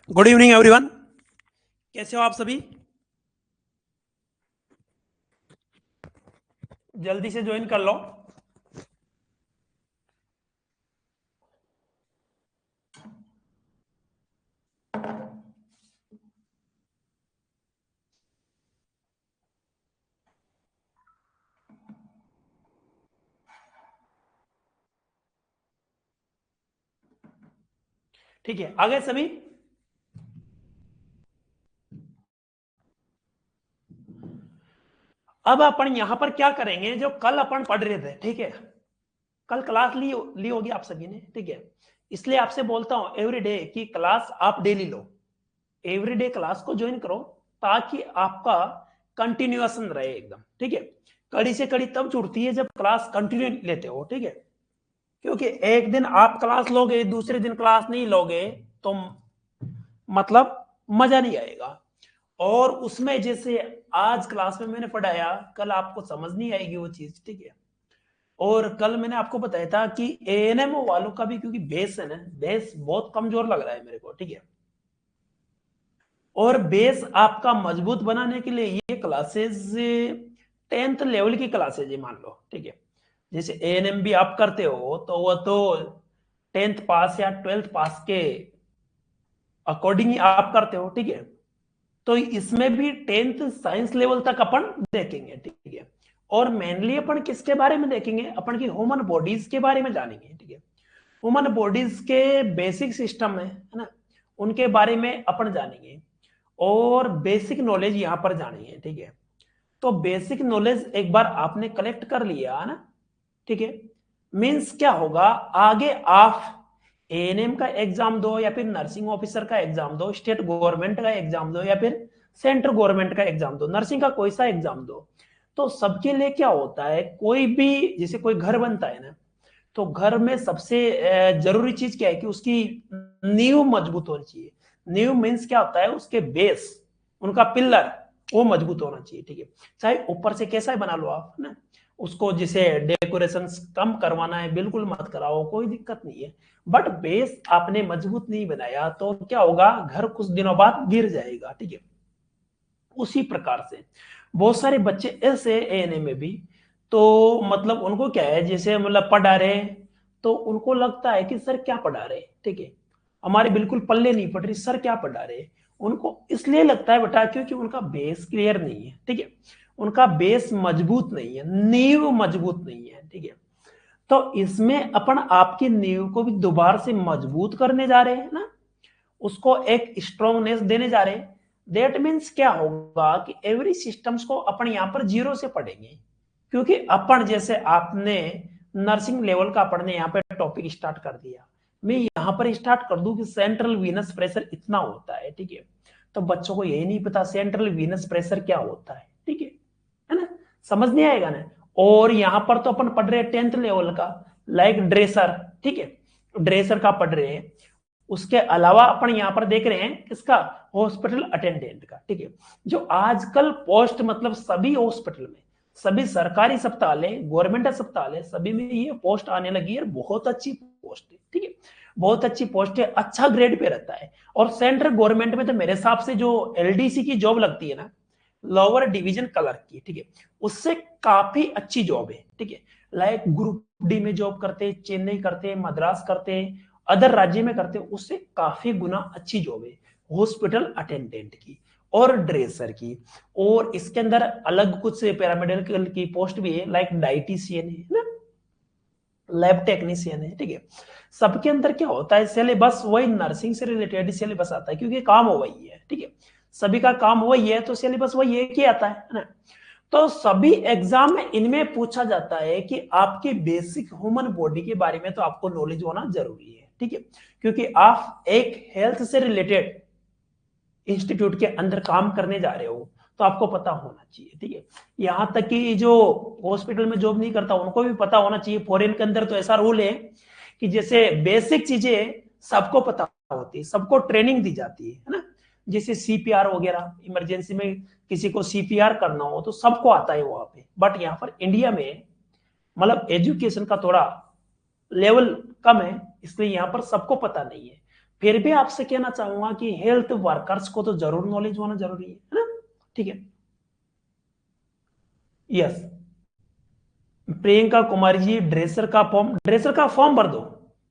Good evening everyone. कैसे हो आप सभी? जल्दी से ज्वाइन कर लो। ठीक है, आ गए सभी? अब अपन यहां पर क्या करेंगे, जो कल अपन पढ़ रहे थे, ठीक है। कल क्लास ली होगी आप सभी ने, ठीक है। इसलिए आपसे बोलता हूं एवरी डे की क्लास आप डेली लो। एवरी डे क्लास को ज्वाइन करो ताकि आपका कंटिन्यूएशन रहे एकदम, ठीक है। कड़ी से कड़ी तब जुड़ती है जब क्लास कंटिन्यू लेते हो, ठीक है। क्योंकि एक दिन आप क्लास लोगे, दूसरे दिन क्लास नहीं लोगे तो मतलब मजा नहीं आएगा। और उसमें जैसे आज क्लास में मैंने पढ़ाया, कल आपको समझ नहीं आएगी वो चीज, ठीक है। और कल मैंने आपको बताया था कि एएनएम वालों का भी, क्योंकि बेस है ना, बेस बहुत कमजोर लग रहा है मेरे को, ठीक है। और बेस आपका मजबूत बनाने के लिए ये क्लासेस 10th लेवल की क्लासेज है, मान लो, ठीक है। जैसे एएनएम भी आप करते हो तो वो तो 10th पास या 12th पास के अकॉर्डिंग ही आप करते हो, ठीक है। तो इसमें भी 10th साइंस लेवल तक अपन देखेंगे, ठीक है। और मेनली अपन किसके बारे में देखेंगे, अपन की ह्यूमन बॉडीज के बारे में जानेंगे, ठीक है। ह्यूमन बॉडीज के बेसिक सिस्टम है ना, उनके बारे में अपन जानेंगे। और बेसिक नॉलेज यहां पर जानेंगे, ठीक है। तो बेसिक नॉलेज एक बार आपने कलेक्ट कर लिया ना, ठीक है। मीन्स क्या होगा, आगे आप एएनएम का एग्जाम दो या फिर नर्सिंग ऑफिसर का एग्जाम दो, स्टेट गवर्नमेंट का एग्जाम दो या फिर सेंट्रल गवर्नमेंट का एग्जाम दो, नर्सिंग का कोई सा एग्जाम दो, तो सबके लिए क्या होता है, कोई भी जैसे कोई घर बनता है ना, तो घर में सबसे जरूरी चीज क्या है कि उसकी नींव मजबूत होनी चाहिए। नींव मीन्स क्या होता है, उसके बेस, उनका पिल्लर वो मजबूत होना चाहिए, ठीक है। चाहे ऊपर से कैसा ही बना लो आप ना, उसको जिसे डेकोरेशन कम करवाना है बिल्कुल मत कराओ, कोई दिक्कत नहीं है। बट बेस आपने मजबूत नहीं बनाया तो क्या होगा, घर कुछ दिनों बाद गिर जाएगा, ठीक है। उसी प्रकार से बहुत सारे बच्चे ऐसे एएनए में भी, तो मतलब उनको क्या है, जैसे मतलब पढ़ा रहे तो उनको लगता है कि सर क्या पढ़ा रहे, ठीक है। हमारे बिल्कुल पल्ले नहीं पड़ रही, सर क्या पढ़ा रहे। उनको इसलिए लगता है बेटा क्योंकि उनका बेस क्लियर नहीं है, ठीक है। उनका बेस मजबूत नहीं है, नींव मजबूत नहीं है, ठीक है। तो इसमें अपन आपकी नींव को भी दोबारा से मजबूत करने जा रहे हैं ना, उसको एक स्ट्रोंगनेस देने जा रहे हैं। दैट मीन्स क्या होगा कि एवरी सिस्टम्स को अपन यहां पर जीरो से पढ़ेंगे। क्योंकि अपन जैसे आपने नर्सिंग लेवल का अपन ने यहाँ पे टॉपिक स्टार्ट कर दिया, मैं यहां पर स्टार्ट कर दूं कि सेंट्रल वीनस प्रेशर इतना होता है, ठीक है। तो बच्चों को यही नहीं पता सेंट्रल वीनस प्रेशर क्या होता है, ठीक है ना। समझ नहीं आएगा ना। और यहां पर तो अपन पढ़ रहे हैं 10th लेवल का, लाइक ड्रेसर, ठीक है। ड्रेसर का पढ़ रहे हैं। उसके अलावा अपन यहां पर देख रहे हैं किसका, हॉस्पिटल अटेंडेंट का, ठीक है। जो आजकल पोस्ट मतलब सभी हॉस्पिटल में, सभी सरकारी अस्पताल है, गवर्नमेंट अस्पताल है, सभी में ये पोस्ट आने लगी है। बहुत अच्छी पोस्ट है, ठीक है। बहुत अच्छी पोस्ट है, अच्छा ग्रेड पे रहता है। और सेंट्रल गवर्नमेंट में तो मेरे हिसाब से जो एलडीसी की जॉब लगती है ना, लोअर डिवीजन क्लर्क की, ठीक है, उससे काफी अच्छी जॉब है, ठीक है। लाइक ग्रुप डी में जॉब करते, चेन्नई करते, मद्रास करते, अदर राज्य में करते, उससे काफी गुना अच्छी जॉब है हॉस्पिटल अटेंडेंट की और ड्रेसर की। और इसके अंदर अलग कुछ पैरामेडिकल की पोस्ट भी है, लाइक डाइटिशियन है ना, लैब टेक्नीशियन है, ठीक है। सबके अंदर क्या होता है, सिलेबस वही नर्सिंग से रिलेटेड सिलेबस आता है, क्योंकि काम वही है, ठीक है। सभी का काम वही है तो सिलेबस वही है कि आता है ना। तो सभी एग्जाम में इनमें पूछा जाता है कि आपकी बेसिक ह्यूमन बॉडी के बारे में तो आपको नॉलेज होना जरूरी है, ठीक है। क्योंकि आप एक हेल्थ से रिलेटेड इंस्टीट्यूट के अंदर काम करने जा रहे हो तो आपको पता होना चाहिए, ठीक है। यहां तक कि जो हॉस्पिटल में जॉब नहीं करता उनको भी पता होना चाहिए। फॉरेन के अंदर तो ऐसा रूल है कि जैसे बेसिक चीजें सबको पता होती है, सबको ट्रेनिंग दी जाती है ना। जैसे सीपीआर वगैरह, इमरजेंसी में किसी को सीपीआर करना हो तो सबको आता है वहां पे। बट यहाँ पर इंडिया में मतलब एजुकेशन का थोड़ा लेवल कम है, इसलिए यहाँ पर सबको पता नहीं है। फिर भी आपसे कहना चाहूंगा कि हेल्थ वर्कर्स को तो जरूर नॉलेज होना जरूरी है ना, ठीक है। यस, प्रियंका कुमारी जी, ड्रेसर का फॉर्म भर दो,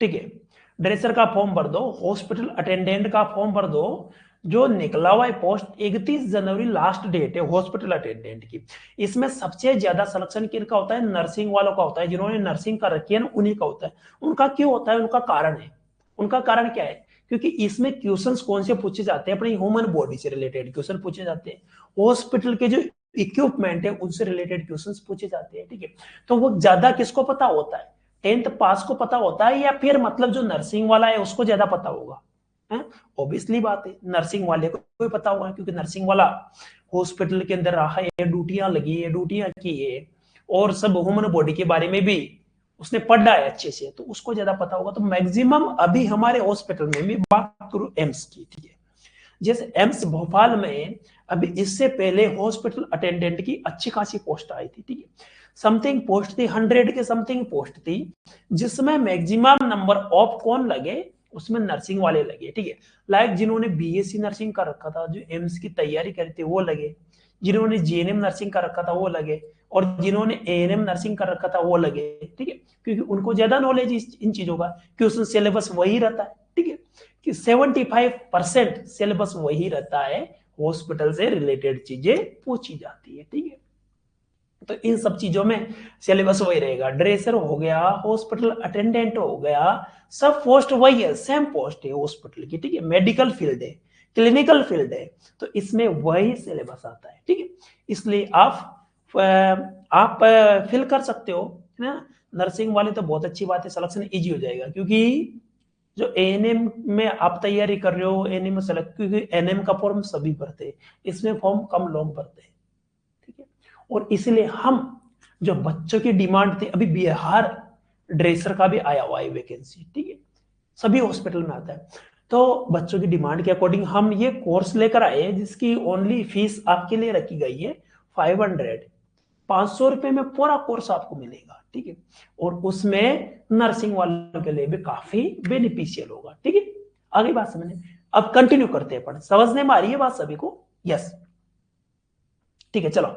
ठीक है। ड्रेसर का फॉर्म भर दो, हॉस्पिटल अटेंडेंट का फॉर्म भर दो। जो निकला हुआ है पोस्ट 31 जनवरी लास्ट डेट है हॉस्पिटल अटेंडेंट की। इसमें सबसे ज्यादा सिलेक्शन किनका होता है? नर्सिंग वालों का होता है, जिन्होंने नर्सिंग कर रखी है ना, उन्हीं का होता है। उनका क्यों होता है? उनका कारण है। उनका कारण क्या है? क्योंकि इसमें क्वेश्चंस कौन से पूछे जाते हैं? अपनी ह्यूमन बॉडी से रिलेटेड क्वेश्चन पूछे जाते हैं। हॉस्पिटल के जो इक्विपमेंट है उनसे रिलेटेड क्वेश्चंस पूछे जाते हैं, ठीक है। तो वो ज्यादा किसको पता होता है? 10th पास को पता होता है, या फिर मतलब जो नर्सिंग वाला है उसको ज्यादा पता होगा? ऑब्वियसली बात है, नर्सिंग वाले को पता होगा, क्योंकि नर्सिंग वाला हॉस्पिटल के अंदर रहा है, ड्यूटियां लगी है, ड्यूटियां की है, और सब ह्यूमन बॉडी के बारे में भी उसने पढ़ा है अच्छे से, तो उसको ज्यादा पता होगा। तो मैक्सिमम अभी हमारे हॉस्पिटल में, मैं बात करूं एम्स की, ठीक है, जैसे एम्स भोपाल में अभी इससे पहले हॉस्पिटल अटेंडेंट की अच्छी खासी पोस्ट आई थी, ठीक है। समथिंग पोस्ट थी, 100 के समथिंग पोस्ट थी, जिसमें मैक्सिमम नंबर ऑफ कौन लगे? उसमें नर्सिंग वाले लगे, ठीक है। लाइक जिन्होंने बीएससी नर्सिंग कर रखा था, जो एम्स की तैयारी करी थी, वो लगे। जिन्होंने जीएनएम नर्सिंग कर रखा था वो लगे, और जिन्होंने एएनएम नर्सिंग कर रखा था वो लगे, ठीक है। क्योंकि उनको ज्यादा नॉलेज इन चीजों का, क्योंकि सिलेबस वही रहता है, ठीक है, कि 75% सिलेबस वही रहता है, हॉस्पिटल से रिलेटेड चीजें पूछी जाती है, ठीक है। तो इन सब चीजों में सिलेबस वही रहेगा। ड्रेसर हो गया, हॉस्पिटल अटेंडेंट हो गया, सब पोस्ट वही है, सेम पोस्ट है हॉस्पिटल की, ठीक है। मेडिकल फील्ड है, क्लिनिकल फील्ड है, तो इसमें वही सिलेबस आता है, ठीक है। इसलिए आप फिल कर सकते हो, है ना। नर्सिंग वाले तो बहुत अच्छी बात है, सिलेक्शन इजी हो जाएगा, क्योंकि जो एएनएम में आप तैयारी कर रहे हो, एएनएम में सेलेक्ट, क्योंकि एएनएम का फॉर्म सभी भरते हैं, इसमें फॉर्म कम लोग भरते हैं, ठीक है। और इसलिए हम, जो बच्चों की डिमांड थी, अभी बिहार ड्रेसर का भी आया हुआ है वैकेंसी, ठीक है, सभी हॉस्पिटल में आता है। तो बच्चों की डिमांड के अकॉर्डिंग हम ये कोर्स लेकर आए, जिसकी ओनली फीस आपके लिए रखी गई है 500, 500 रुपए में पूरा कोर्स आपको मिलेगा, ठीक है। और उसमें नर्सिंग वालों के लिए भी काफी बेनिफिशियल होगा, ठीक है। आगे बात समझने, अब कंटिन्यू करते हैं, पढ़ समझने में आ रही है बात सभी को? यस, ठीक है, चलो।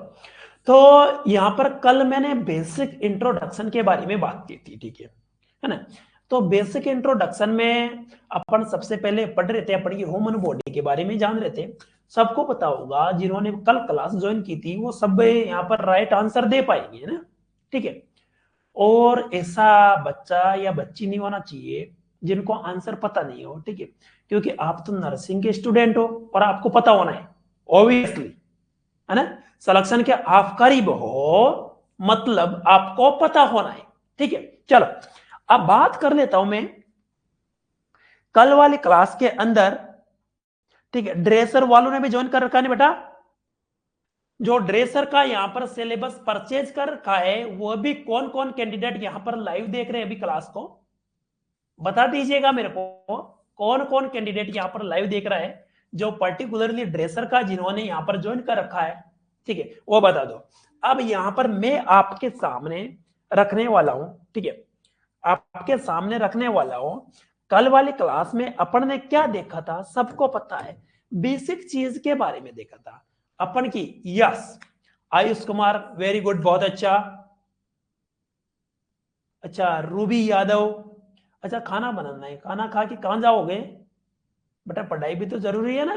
तो यहां पर कल मैंने बेसिक इंट्रोडक्शन के बारे में बात की थी, ठीक है ना। तो बेसिक इंट्रोडक्शन में अपन सबसे पहले पढ़ रहे थे, अपनी ह्यूमन बॉडी के बारे में जान रहे थे। सबको पता होगा, जिन्होंने कल क्लास ज्वाइन की थी, वो सब यहाँ पर राइट आंसर दे पाएंगे ना, ठीक है। और ऐसा बच्चा या बच्ची नहीं होना चाहिए जिनको आंसर पता नहीं हो, ठीक है। क्योंकि आप तो नर्सिंग के स्टूडेंट हो और आपको पता होना है, ऑब्वियसली, है ना। सिलेक्शन के आप करीब हो, मतलब आपको पता होना है, ठीक है। चलो, अब बात कर लेता हूं मैं कल वाली क्लास के अंदर, ठीक है। ड्रेसर वालों ने भी ज्वाइन कर रखा है बेटा, जो ड्रेसर का यहां पर सिलेबस परचेज कर रखा है, वो भी कौन कौन कैंडिडेट यहां पर लाइव देख रहे हैं अभी क्लास को, बता दीजिएगा मेरे को, कौन कौन कैंडिडेट यहां पर लाइव देख रहा है, जो पर्टिकुलरली ड्रेसर का जिन्होंने यहां पर ज्वाइन कर रखा है, ठीक है, वो बता दो। अब यहां पर मैं आपके सामने रखने वाला हूं, ठीक है, आपके सामने रखने वाला हूं, कल वाली क्लास में अपन ने क्या देखा था, सबको पता है, बेसिक चीज के बारे में देखा था अपन की। Yes, Ayush Kumar, very good, बहुत अच्छा। अच्छा, रूबी यादव, अच्छा खाना बनाना है, खाना खा के कहां जाओगे बेटा? पढ़ाई भी तो जरूरी है ना,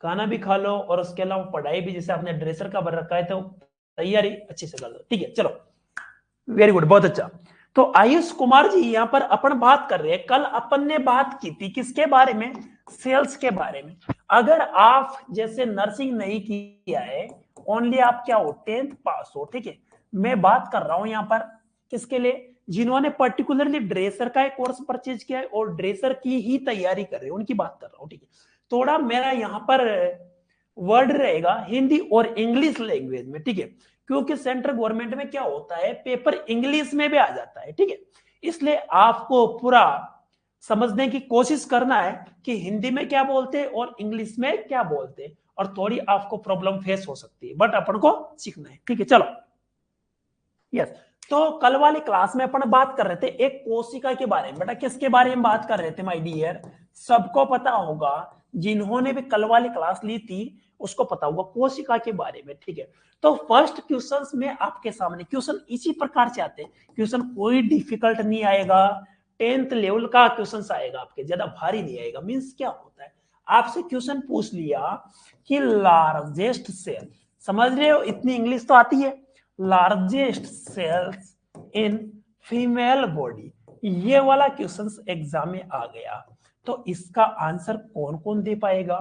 खाना भी खा लो, और उसके अलावा पढ़ाई भी, जैसे आपने ड्रेसर का भर रखा है तो तैयारी अच्छे से कर लो, ठीक है। चलो, वेरी गुड, बहुत अच्छा। तो आयुष कुमार जी, यहां पर अपन बात कर रहे हैं, कल अपन ने बात की थी किसके बारे में? सेल्स के बारे में। अगर आप जैसे नर्सिंग नहीं किया है, ओनली आप क्या हो, 10th पास हो, ठीक है। मैं बात कर रहा हूं यहां पर किसके लिए? जिन्होंने पर्टिकुलरली ड्रेसर का एक कोर्स परचेज किया है और ड्रेसर की ही तैयारी कर रहे हैं, उनकी बात कर रहा हूं, ठीक है। थोड़ा मेरा यहां पर वर्ड रहेगा हिंदी और इंग्लिश लैंग्वेज में, ठीक है, क्योंकि सेंट्रल गवर्नमेंट में क्या होता है, पेपर इंग्लिश में भी आ जाता है, ठीक है। इसलिए आपको पूरा समझने की कोशिश करना है कि हिंदी में क्या बोलते हैं और इंग्लिश में क्या बोलते हैं, और थोड़ी आपको प्रॉब्लम फेस हो सकती है, बट अपन को सीखना है, ठीक है। चलो, यस। तो कल वाली क्लास में अपन बात कर रहे थे एक कोशिका के बारे में, बेटा किसके बारे में बात कर रहे थे माय डियर? सबको पता होगा, जिन्होंने भी कल वाली क्लास ली थी उसको पता होगा कोशिका के बारे में, ठीक है। तो फर्स्ट क्वेश्चंस में आपके सामने क्वेश्चन इसी प्रकार से आते हैं, क्वेश्चन कोई डिफिकल्ट नहीं आएगा, 10th लेवल का क्वेश्चन आएगा आपके, ज्यादा भारी नहीं आएगा। मीन्स क्या होता है, आपसे क्वेश्चन पूछ लिया कि लार्जेस्ट सेल, समझ रहे हो, इतनी इंग्लिश तो आती है, largest cells in female body, ये वाला क्वेश्चन एग्जाम में आ गया, तो इसका आंसर कौन कौन दे पाएगा?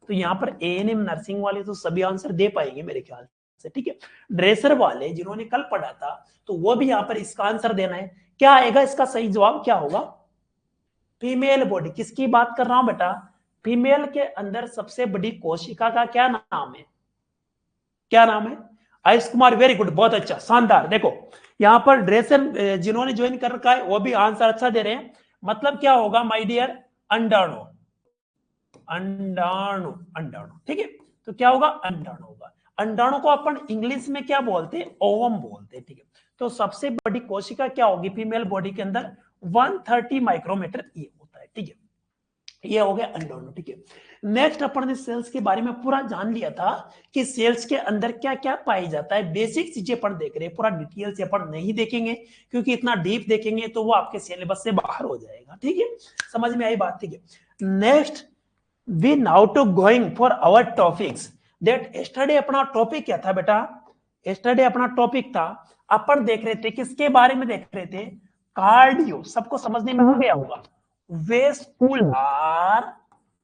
तो यहाँ पर एएनएम नर्सिंग वाले तो सभी आंसर दे पाएंगे मेरे ख्याल से, ठीक है। ड्रेसर वाले जिन्होंने कल पढ़ा था तो वो भी यहाँ पर इसका आंसर देना है। क्या आएगा इसका सही जवाब, क्या होगा? Female body. किसकी बात कर रहा हूं बेटा? फीमेल के अंदर सबसे बड़ी कोशिका का क्या नाम है? क्या नाम है? आयुष कुमार, वेरी गुड, बहुत अच्छा, शानदार। देखो यहाँ पर ड्रेसर जिन्होंने ज्वाइन कर रखा है वो भी आंसर अच्छा दे रहे हैं। मतलब क्या होगा माय डियर? अंडाणु, अंडाणु, अंडाणु, ठीक है। तो क्या होगा? अंडाणु होगा। अंडाणु को अपन इंग्लिश में क्या बोलते हैं? ओवम बोलते हैं, ठीक है। तो सबसे बड़ी कोशिका क्या होगी फीमेल बॉडी के अंदर? 130 माइक्रोमीटर ये होता है, ठीक है। ये हो गया अंडाणु, ठीक है। नेक्स्ट अपन ने सेल्स के बारे में पूरा जान लिया था कि सेल्स के अंदर क्या क्या पाई जाता है, बेसिक चीजें अपन देख रहे हैं, पूरा डिटेल से अपन नहीं देखेंगे क्योंकि इतना डीप देखेंगे तो वो आपके सिलेबस से बाहर हो जाएगा, ठीक है। समझ में आई बात, ठीक है। Next we now to going for our topics that yesterday अपना टॉपिक क्या था बेटा? यस्टरडे अपना टॉपिक था, अपन देख रहे थे किसके बारे में देख रहे थे? कार्डियो, सबको समझने में हो गया होगा, वेस्कुलर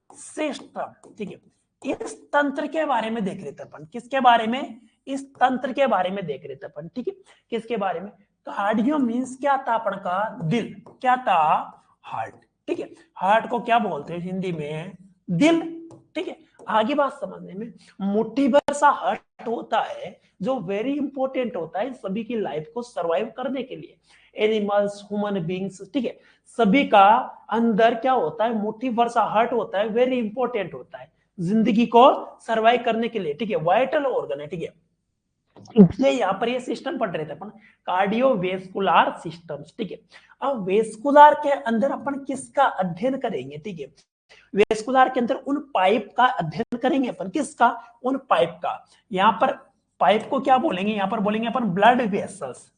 सिस्टम, ठीक है। इस तंत्र के बारे में देख रहे थे अपन, किसके बारे में? इस तंत्र के बारे में देख रहे थे अपन, ठीक है। किसके बारे में? कार्डियो मींस क्या था अपन का? दिल। क्या था? हार्ट, ठीक है। हार्ट को क्या बोलते हैं हिंदी में? दिल, ठीक है। आगे बात समझने में, मुट्ठी भर सा हार्ट होता है जो वेरी इंपॉर्टेंट होता है सभी की लाइफ को सरवाइव करने के लिए, एनिमल्स, ह्यूमन बींग्स, ठीक है। सभी का अंदर क्या होता है? मुट्ठी भर सा हार्ट होता है, वेरी इंपॉर्टेंट होता है जिंदगी को सरवाइव करने के लिए, ठीक है। वाइटल ऑर्गन है, ठीक है। इसलिए यहाँ पर ये सिस्टम पढ़ रहे थे अपन, कार्डियोवेस्कुलर सिस्टम्स, ठीक है। अब वेस्कुलर के अंदर अपन किसका अध्ययन करेंगे? ठीक है, वेस्कुलर के अंदर उन पाइप का अध्ययन करेंगे अपन, किसका? उन पाइप का। यहाँ पर पाइप को क्या बोलेंगे? यहाँ पर बोलेंगे अपन ब्लड वेसल्स,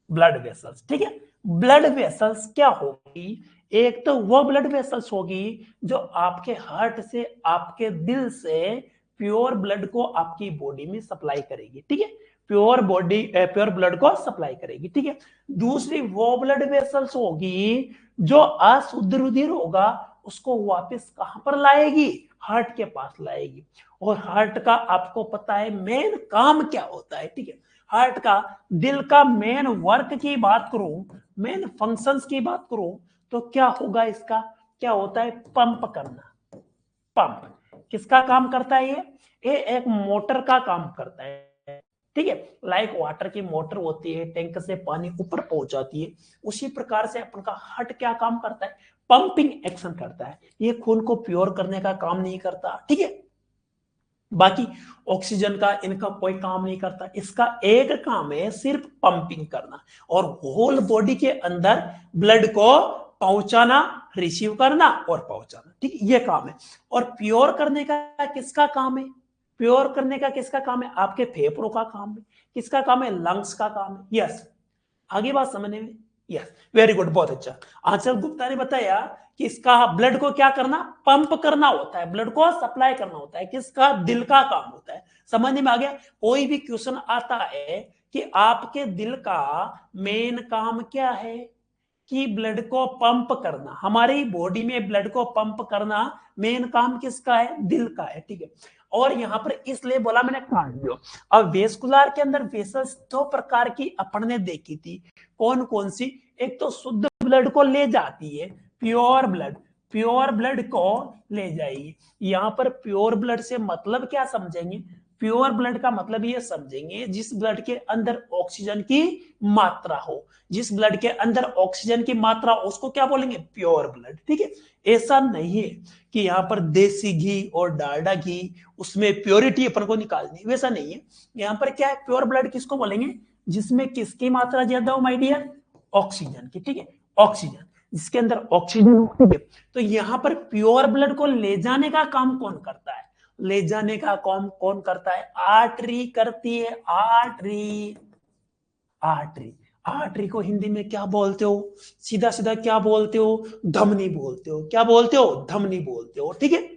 ब्लड वेसल्स, ठीक है। ब्लड वेसल्स क्या होगी? एक तो वो ब्लड वेसल्स होगी जो आपके हार्ट से, आपके दिल से प्योर ब्लड को आपकी बॉडी में सप्लाई करेगी, ठीक है। प्योर बॉडी, प्योर ब्लड को सप्लाई करेगी, ठीक है। दूसरी वो ब्लड वेसल्स होगी जो अशुद्ध रुधिर होगा उसको वापस कहां पर लाएगी? हार्ट के पास लाएगी। और हार्ट का आपको पता है मेन काम क्या होता है, ठीक है। हार्ट का, दिल का मेन वर्क की बात करूं, मेन फंक्शंस की बात करूं तो क्या होगा इसका? क्या होता है? पंप करना। पंप किसका काम करता है? ये एक मोटर का काम करता है, ठीक है। लाइक वाटर की मोटर होती है, टैंक से पानी ऊपर पहुंचाती है, उसी प्रकार से अपन का हार्ट क्या काम करता है? पंपिंग एक्शन करता है। ये खून को प्योर करने का काम नहीं करता, ठीक है। बाकी ऑक्सीजन का इनका कोई काम नहीं करता, इसका एक काम है सिर्फ पंपिंग करना और होल बॉडी के अंदर ब्लड को पहुंचाना, रिसीव करना और पहुंचाना, ठीक है, ये काम है। और प्योर करने का किसका काम है? प्योर करने का किसका काम है? आपके फेफड़ों का काम है। किसका काम है? लंग्स का काम है। यस, आगे बात समझने में? यस, वेरी गुड, बहुत अच्छा। आंचल गुप्ता ने बताया कि इसका ब्लड को क्या करना? पंप करना होता है, ब्लड को सप्लाई करना होता है। किसका? दिल का काम होता है। समझने में आ गया? कोई भी क्वेश्चन आता है कि आपके दिल का मेन काम क्या है? कि ब्लड को पंप करना, हमारी बॉडी में ब्लड को पंप करना मेन काम किसका है? दिल का है, ठीक है। और यहां पर इसलिए बोला मैंने कार्डियो। अब वेस्कुलर के अंदर वेसल्स दो प्रकार की अपन ने देखी थी, कौन कौन सी? एक तो शुद्ध ब्लड को ले जाती है, प्योर ब्लड, प्योर ब्लड को ले जाएगी। यहां पर प्योर ब्लड से मतलब क्या समझेंगे? प्योर ब्लड का मतलब ये समझेंगे जिस ब्लड के अंदर ऑक्सीजन की मात्रा हो, जिस ब्लड के अंदर ऑक्सीजन की मात्रा उसको क्या बोलेंगे? प्योर ब्लड, ठीक है। ऐसा नहीं है कि यहाँ पर देसी घी और डालडा घी उसमें प्योरिटी अपन को निकालनी, वैसा नहीं है। यहाँ पर क्या है? प्योर ब्लड किसको बोलेंगे? जिसमें किसकी मात्रा ज्यादा हो माय डियर? ऑक्सीजन की, ठीक है, ऑक्सीजन। जिसके अंदर ऑक्सीजन, ठीक है। तो यहाँ पर प्योर ब्लड को ले जाने का काम कौन करता है? ले जाने का काम कौन करता है? आर्टरी करती है, आर्टरी। आर्टरी, आर्टरी को हिंदी में क्या बोलते हो? सीधा सीधा क्या बोलते हो? धमनी बोलते हो। क्या बोलते हो? धमनी बोलते हो, ठीक है।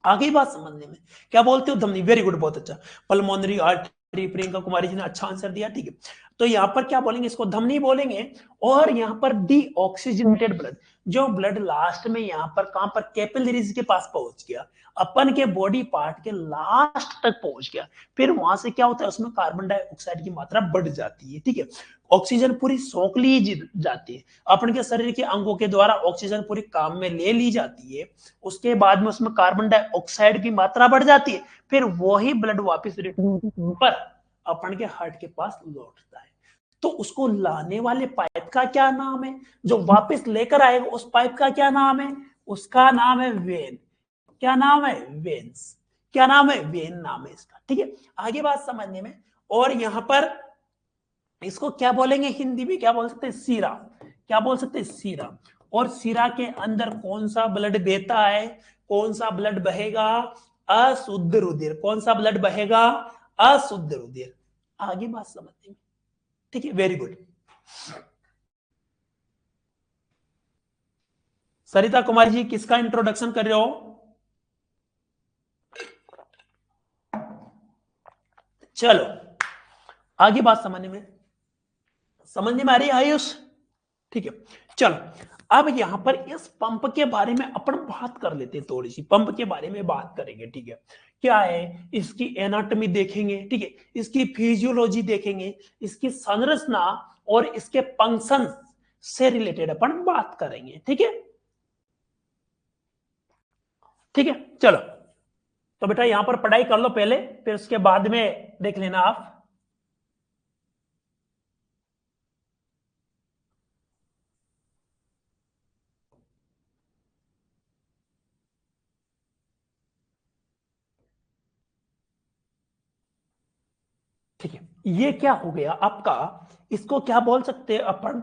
आगे बात समझने में, क्या बोलते हो? धमनी। वेरी गुड, बहुत अच्छा। पल्मोनरी आर्टरी, प्रियंका कुमारी जी ने अच्छा आंसर दिया, ठीक है। तो यहाँ पर क्या बोलेंगे? इसको धमनी बोलेंगे। और यहाँ पर डीऑक्सीजनेटेड ब्लड, जो ब्लड लास्ट में यहाँ पर कहां पर? कैपिलरीज के पास पहुंच गया, अपन के बॉडी पार्ट के लास्ट तक पहुंच गया, फिर वहां से क्या होता है? उसमें कार्बन डाइऑक्साइड की मात्रा बढ़ जाती है, ठीक है। ऑक्सीजन पूरी सोख ली जाती है, अपन के शरीर के अंगों के द्वारा ऑक्सीजन पूरी काम में ले ली जाती है। उसके बाद में उसमें कार्बन डाइऑक्साइड की मात्रा बढ़ जाती है, फिर वही ब्लड वापस रिटर्न पर अपन के हार्ट के पास लौटता है। तो उसको लाने वाले पाइप का क्या नाम है? जो वापस लेकर आएगा उस पाइप का क्या नाम है? उसका नाम है वेन। क्या नाम है? वेन्स। क्या नाम है? वेन नाम है इसका, ठीक है। आगे बात समझने में, और यहां पर इसको क्या बोलेंगे हिंदी में? क्या बोल सकते हैं? सीरा। क्या बोल सकते हैं? सीरा। और सीरा के अंदर कौन सा ब्लड बहता है? कौन सा ब्लड बहेगा? अशुद्ध रुधिर। कौन सा ब्लड बहेगा? अशुद्ध रुधिर। आगे बात समझते हैं, ठीक है। Very good. सरिता कुमारी जी किसका इंट्रोडक्शन कर रहे हो? चलो आगे बात समझने में आ रही है आयुष? ठीक है। चलो अब यहां पर इस पंप के बारे में अपन बात कर लेते हैं, थोड़ी सी पंप के बारे में बात करेंगे, ठीक है। क्या है? इसकी एनाटॉमी देखेंगे, ठीक है। इसकी फिजियोलॉजी देखेंगे, इसकी संरचना और इसके फंक्शन से रिलेटेड अपन बात करेंगे, ठीक है। ठीक है, चलो तो बेटा यहां पर पढ़ाई कर लो पहले, फिर उसके बाद में देख लेना आप। ठीक है, ये क्या हो गया आपका? इसको क्या बोल सकते हैं अपन?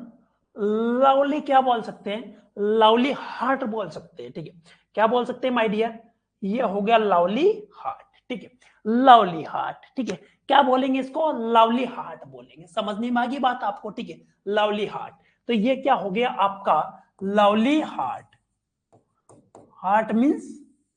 लवली, क्या बोल सकते हैं? लवली हार्ट बोल सकते हैं, ठीक है। क्या बोल सकते हैं माय डियर? ये हो गया लवली हार्ट, ठीक है। लवली हार्ट, ठीक है। क्या बोलेंगे इसको? लवली हार्ट बोलेंगे। समझने में आ गई बात आपको, ठीक है। Lovely heart. तो ये क्या हो गया आपका? Lovely heart. हार्ट मीन्स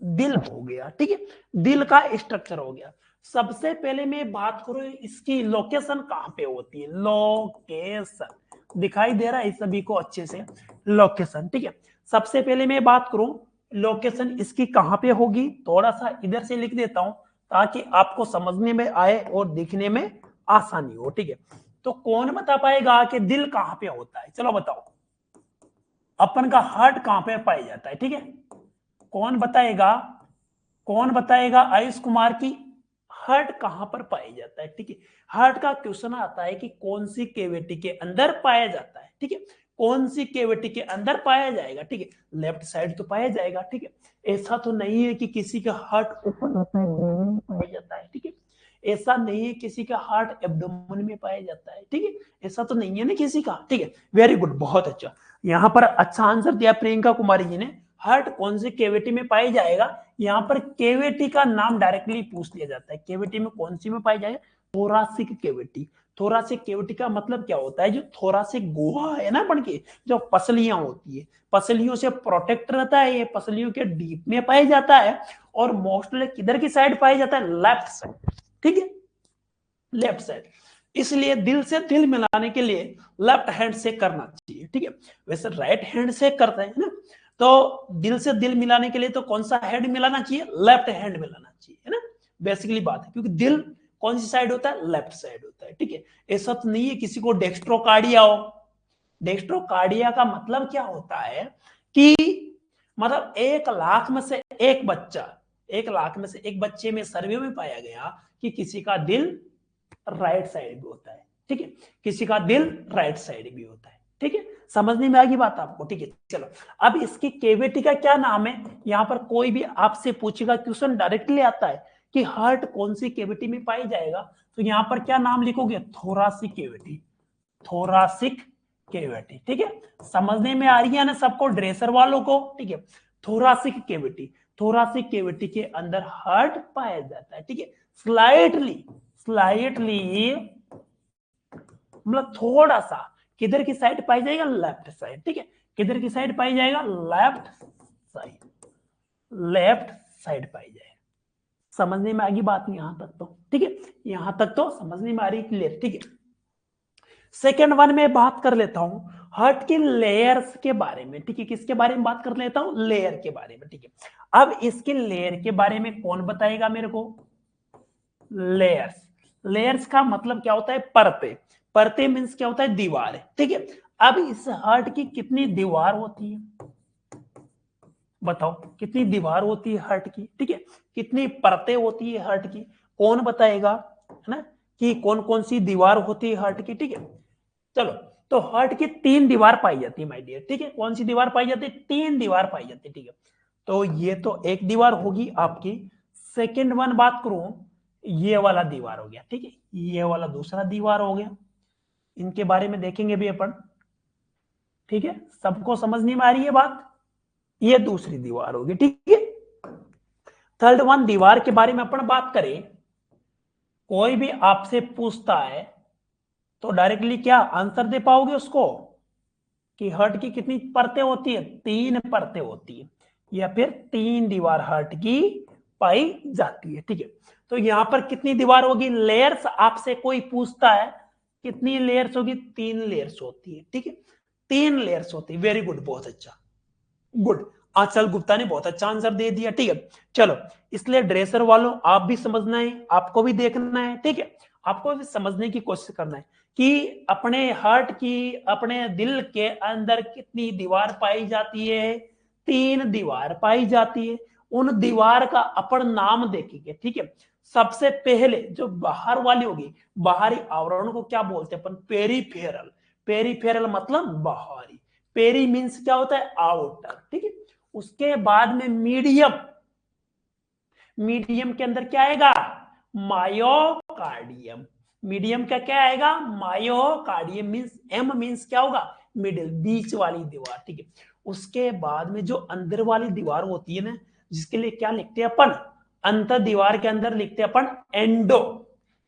दिल हो गया, ठीक है। दिल का स्ट्रक्चर हो गया। सबसे पहले मैं बात करूं इसकी लोकेशन कहां पे होती है? लोकेशन दिखाई दे रहा है सभी को अच्छे से? लोकेशन, ठीक है। सबसे पहले मैं बात करूं लोकेशन इसकी कहां पे होगी, थोड़ा सा इधर से लिख देता हूं ताकि आपको समझने में आए और दिखने में आसानी हो, ठीक है। तो कौन बता पाएगा कि दिल कहां पे होता है? चलो बताओ, अपन का हार्ट कहां पे पाया जाता है, ठीक है। कौन बताएगा? कौन बताएगा आयुष कुमार की हार्ट कहां पर पाया जाता है, ठीक है। हार्ट का क्वेश्चन आता है कि कौन सी केविटी के अंदर पाया जाता है, ठीक है। कौन सी केविटी के अंदर पाया जाएगा, ठीक है। लेफ्ट साइड तो पाया जाएगा, ठीक है। ऐसा तो नहीं है कि किसी का हार्ट ऊपर होता है में पाया जाता है, ठीक है। ऐसा नहीं है किसी का हार्ट एब्डोमेन में पाया जाता है, ठीक है। ऐसा तो नहीं है ना किसी का, ठीक है। वेरी गुड, बहुत अच्छा। यहां पर अच्छा आंसर दिया प्रियंका कुमारी जी ने। हार्ट कौन सी केविटी में पाया जाएगा? यहाँ पर केविटी का नाम डायरेक्टली पूछ लिया जाता है। केविटी में कौन सी में पाया जाएगा? Thoracic cavity. थोरासिक केविटी का मतलब क्या होता है? जो थोरासिक गुहा है ना, बन के जो पसलियां होती है, पसलियों से प्रोटेक्ट रहता है, ये पसलियों के डीप में पाया जाता है। और मोस्टली किधर की साइड पाया जाता है? लेफ्ट साइड, ठीक है। Left side. इसलिए दिल से दिल मिलाने के लिए लेफ्ट हैंड से करना चाहिए, ठीक है। वैसे राइट हैंड से करते हैं ना, तो दिल से दिल मिलाने के लिए तो कौन सा हैंड मिलाना चाहिए? लेफ्ट हैंड मिलाना चाहिए, है ना। बेसिकली बात है, क्योंकि दिल कौन सी साइड होता है? लेफ्ट साइड होता है, ठीक है। ऐसा तो नहीं है किसी को डेक्स्ट्रोकार्डिया हो। डेक्स्ट्रोकार्डिया का मतलब क्या होता है कि मतलब 1 लाख में से एक बच्चा, 1 लाख में से एक बच्चे में सर्वे में पाया गया कि किसी का दिल राइट साइड भी होता है, ठीक है। किसी का दिल राइट साइड भी होता है, ठीक है। समझने में आ गई बात आपको, ठीक है। चलो अब इसकी केविटी का क्या नाम है? यहां पर कोई भी आपसे पूछेगा, क्वेश्चन डायरेक्टली आता है कि हार्ट कौन सी केविटी में पाई जाएगा, तो यहां पर क्या नाम लिखोगे? Thoracic cavity. थोरासिक कैविटी, ठीक है, समझने में आ रही है ना सबको, ड्रेसर वालों को, ठीक है। थोरासिक कैविटी, थोरासिक कैविटी के अंदर हार्ट पाया जाता है, ठीक है, स्लाइटली स्लाइटली मतलब थोड़ा सा, किधर की साइड पाई जाएगा, लेफ्ट साइड, ठीक है, किधर की साइड पाई जाएगा, लेफ्ट साइड, लेफ्ट साइड पाई जाएगा। समझने में आ गई बात यहां तक तो, ठीक है, यहां तक तो समझने में आ रही, क्लियर, ठीक है। सेकेंड वन में बात कर लेता हूं हार्ट के लेयर्स के बारे में, ठीक है, किसके बारे में बात कर लेता हूं, लेयर के बारे में, ठीक है। अब इसके लेयर के बारे में कौन बताएगा मेरे को, लेयर्स, लेयर्स का मतलब क्या होता है, परते, परते मीन्स क्या होता है, दीवार, ठीक है। अब इस हार्ट की कितनी दीवार होती है, बताओ कितनी दीवार होती है हार्ट की, ठीक है, कितनी परतें होती है हार्ट की, कौन बताएगा, है ना, कि कौन कौन सी दीवार होती है हार्ट की, ठीक है। चलो, तो हार्ट की 3 दीवार पाई जाती है माय डियर, ठीक है, कौन सी दीवार पाई जाती है, 3 दीवार पाई जाती है, ठीक है। तो ये तो एक दीवार होगी आपकी। सेकेंड वन बात करूं, ये वाला दीवार हो गया, ठीक है, ये वाला दूसरा दीवार हो गया, इनके बारे में देखेंगे भी अपन, ठीक है, सबको समझने में आ रही है बात, ये दूसरी दीवार होगी, ठीक है। थर्ड वन दीवार के बारे में अपन बात करें, कोई भी आपसे पूछता है तो डायरेक्टली क्या आंसर दे पाओगे उसको, कि हार्ट की कितनी परतें होती है, 3 परतें होती है, या फिर 3 दीवार हार्ट की पाई जाती है, ठीक है। तो यहां पर कितनी दीवार होगी, लेयर्स आपसे कोई पूछता है कितनी लेयर्स होगी, 3 लेयर्स होती है, ठीक है, 3 लेयर्स होती है, वेरी गुड, बहुत अच्छा, गुड, आंचल गुप्ता ने बहुत अच्छा आंसर दे दिया, ठीक है। चलो, इसलिए ड्रेसर वालों आप भी समझना है, आपको भी देखना है, ठीक है, आपको भी समझने की कोशिश करना है कि अपने हार्ट की, अपने दिल के अंदर कितनी दीवार पाई जाती है, 3 दीवार पाई जाती है। उन दीवार का अपन नाम देखेंगे, ठीक है। सबसे पहले जो बाहर वाली होगी, बाहरी आवरण को क्या बोलते हैं अपन, पेरीफेरल, पेरीफेरल मतलब बाहरी, पेरी मीन्स क्या होता है, आउटर, ठीक है। उसके बाद में मीडियम, मीडियम के अंदर क्या आएगा, मायोकार्डियम, मीडियम का क्या आएगा, मायोकार्डियम मीन्स, एम मीन्स क्या होगा, मिडिल, बीच वाली दीवार, ठीक है। उसके बाद में जो अंदर वाली दीवार होती है ना, जिसके लिए क्या लिखते हैं अपन, अंतर दीवार के अंदर लिखते हैं अपन एंडो,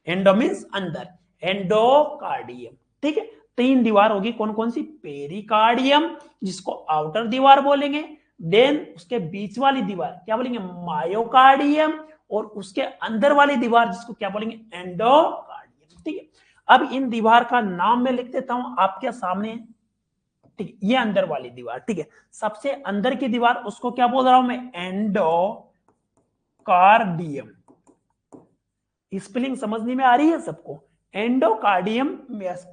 एंडो मीन्स अंदर, एंडोकार्डियम, ठीक है। 3 दीवार होगी, कौन कौन सी, पेरिकार्डियम जिसको आउटर दीवार बोलेंगे, देन उसके बीच वाली दीवार क्या बोलेंगे, मायोकार्डियम, और उसके अंदर वाली दीवार जिसको क्या बोलेंगे, एंडोकार्डियम, ठीक है। अब इन दीवार का नाम मैं लिख देता हूं आपके सामने, ठीक है, ये अंदर वाली दीवार, ठीक है, सबसे अंदर की दीवार उसको क्या बोल रहा हूं मैं, एंडोकार्डियम, स्पेलिंग समझने में आ रही है सबको, एंडोकार्डियम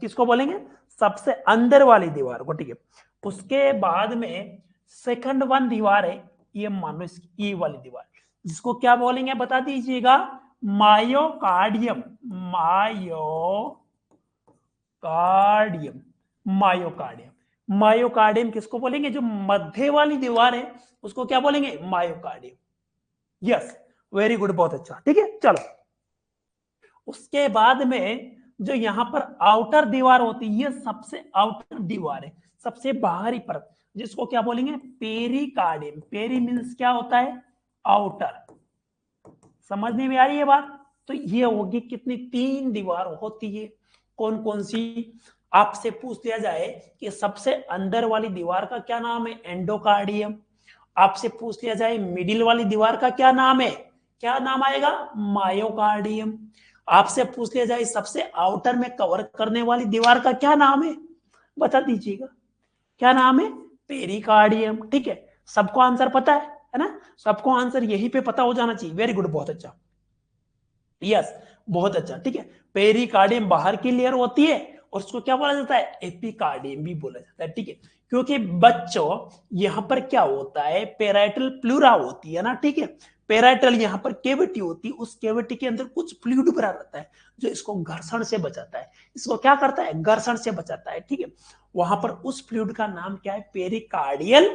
किसको बोलेंगे, सबसे अंदर वाली दीवार को, ठीक है। उसके बाद में सेकंड वन दीवार है, ये मान लो ई वाली दीवार, जिसको क्या बोलेंगे बता दीजिएगा, मायोकार्डियम, मायोकार्डियम, मायोकार्डियम, मायोकार्डियम किसको बोलेंगे, जो मध्य वाली दीवार है उसको क्या बोलेंगे, मायोकार्डियम, यस, वेरी गुड, बहुत अच्छा, ठीक है। चलो, उसके बाद में जो यहां पर आउटर दीवार होती है, ये सबसे आउटर दीवार है, सबसे बाहरी परत, जिसको क्या बोलेंगे, पेरिकार्डियम, पेरी मीन्स क्या होता है, आउटर, समझने में आ रही है बात। तो ये होगी कितनी, 3 दीवार होती है, कौन कौन सी, आपसे पूछ लिया जाए कि सबसे अंदर वाली दीवार का क्या नाम है, एंडोकार्डियम, आपसे पूछ लिया जाए मिडिल वाली दीवार का क्या नाम है, क्या नाम आएगा, मायोकार्डियम, आपसे पूछ लिया जाए सबसे आउटर में कवर करने वाली दीवार का क्या नाम है, बता दीजिएगा, क्या नाम है, पेरिकार्डियम, ठीक है। सबको आंसर पता है ना, सबको आंसर यही पे पता हो जाना चाहिए, वेरी गुड, बहुत अच्छा, यस, बहुत अच्छा, ठीक है। पेरिकार्डियम बाहर की लेयर होती है, और उसको क्या बोला जाता है, एपिकार्डियम भी बोला जाता है, ठीक है। क्योंकि बच्चों यहां पर क्या होता है, पेराइटल प्लूरा होती है ना, ठीक है, पेराइटल यहाँ पर केविटी होती है, उस केविटी के अंदर कुछ फ्लूइड भरा रहता है, जो इसको घर्षण से बचाता है, इसको क्या करता है, घर्षण से बचाता है, ठीक है। वहां पर उस फ्लूइड का नाम क्या है, पेरिकार्डियल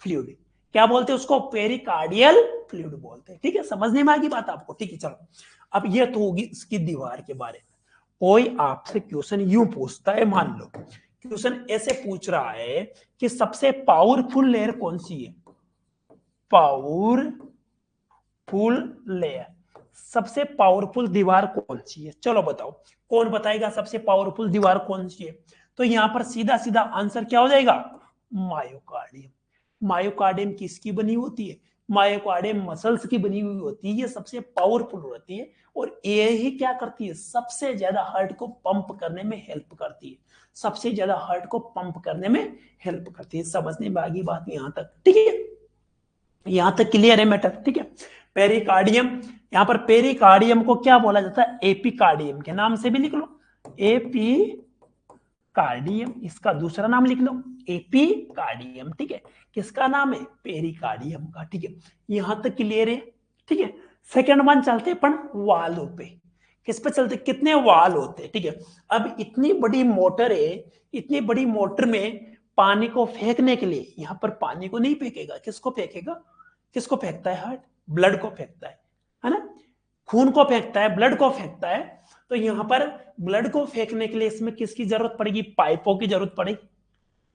फ्लूइड, क्या बोलते हैं उसको, पेरिकार्डियल फ्लूइड बोलते हैं, ठीक है। समझने में आ गई बात आपको, ठीक है। चलो, अब ये तो होगी इसकी दीवार के बारे में। कोई आपसे क्वेश्चन यूं पूछता है, मान लो क्वेश्चन ऐसे पूछ रहा है कि सबसे पावरफुल लेयर कौन सी है, पावरफुल लेयर, सबसे पावरफुल दीवार कौन सी है, चलो बताओ कौन बताएगा सबसे पावरफुल दीवार कौन सी है। तो यहां पर सीधा सीधा आंसर क्या हो जाएगा, मायोकार्डियम। मायोकार्डियम किसकी बनी होती है, मायोकार्डियम मसल्स की बनी हुई होती है, ये सबसे पावरफुल होती है और ये ही क्या करती है, सबसे ज्यादा हार्ट को पंप करने में हेल्प करती है, सबसे ज्यादा हार्ट को पंप करने में हेल्प करती है। समझने में आ गई बात यहां तक, ठीक है, यहां तक क्लियर है मैटर, ठीक है। पेरिकार्डियम, यहां पर पेरिकार्डियम को क्या बोला जाता है, एपिकार्डियम के नाम से भी लिख लो, एपिकार्डियम, इसका दूसरा नाम लिख लो एपिकार्डियम, ठीक है, किसका नाम है, पेरिकार्डियम का, ठीक है, यहां तक क्लियर है, ठीक है। सेकंड वन चलते अपन वालों पे, किस पे चलते, कितने वाल होते हैं, ठीक है। अब इतनी बड़ी मोटर है, इतनी बड़ी मोटर में पानी को फेंकने के लिए, यहां पर पानी को नहीं फेंकेगा, किसको फेंकेगा, किसको फेंकता है, हार्ट ब्लड को फेंकता है ना, खून को फेंकता है, ब्लड को फेंकता है। तो यहां पर ब्लड को फेंकने के लिए इसमें किसकी जरूरत पड़ेगी, पाइपों की जरूरत पड़ेगी,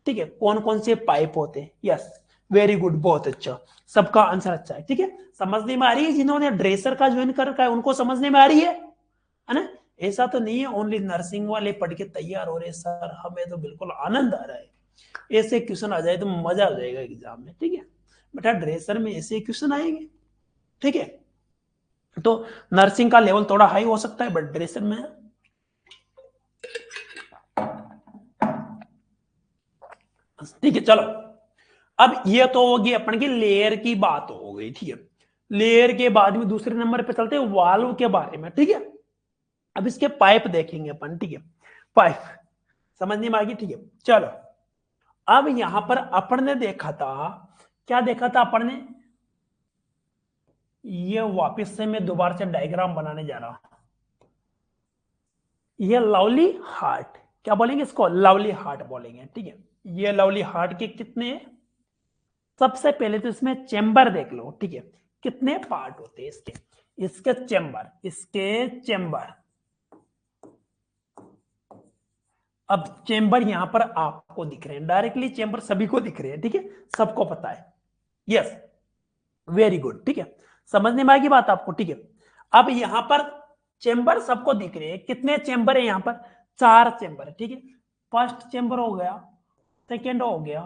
ठीक है। कौन कौन से पाइप होते हैं, यस वेरी गुड, बहुत अच्छा, सबका आंसर अच्छा है, ठीक है। समझने में आ रही है, जिन्होंने ड्रेसर का ज्वाइन कर रखा है उनको समझने में आ रही है ना। ऐसा तो नहीं है ओनली नर्सिंग वाले पढ़ के तैयार हो रहे सर, हमें तो बिल्कुल आनंद आ रहा है, ऐसे क्वेश्चन आ जाए तो मजा आ जाएगा एग्जाम में, ठीक है। बेटा ड्रेसर में ऐसे क्वेश्चन आएंगे, ठीक है, तो नर्सिंग का लेवल थोड़ा हाई हो सकता है बट ड्रेसर में, ठीक है। चलो अब ये तो होगी अपन की लेयर की बात हो गई, ठीक है। लेयर के बाद में दूसरे नंबर पे चलते हैं वाल्व के बारे में, ठीक है। अब इसके पाइप देखेंगे अपन, ठीक है, पाइप समझने में आ गई, ठीक है। चलो अब यहां पर अपन ने देखा था, क्या देखा था अपन ने, ये वापस से मैं दोबारा से डायग्राम बनाने जा रहा हूं, ये लवली हार्ट, क्या बोलेंगे इसको, लवली हार्ट बोलेंगे, ठीक है। ये लवली हार्ट के कितने, सबसे पहले तो इसमें चेंबर देख लो, ठीक है, कितने पार्ट होते हैं इसके, इसके चेंबर, इसके चेंबर। अब चेंबर यहां पर आपको दिख रहे हैं, डायरेक्टली चेंबर सभी को दिख रहे हैं, ठीक है, सबको पता है, यस वेरी गुड, ठीक है, समझने में आएगी बात आपको, ठीक है। अब यहां पर चेंबर सबको दिख रहे हैं, कितने चेंबर है यहां पर, 4 चेंबर है, ठीक है। फर्स्ट चेंबर हो गया, सेकेंड हो गया,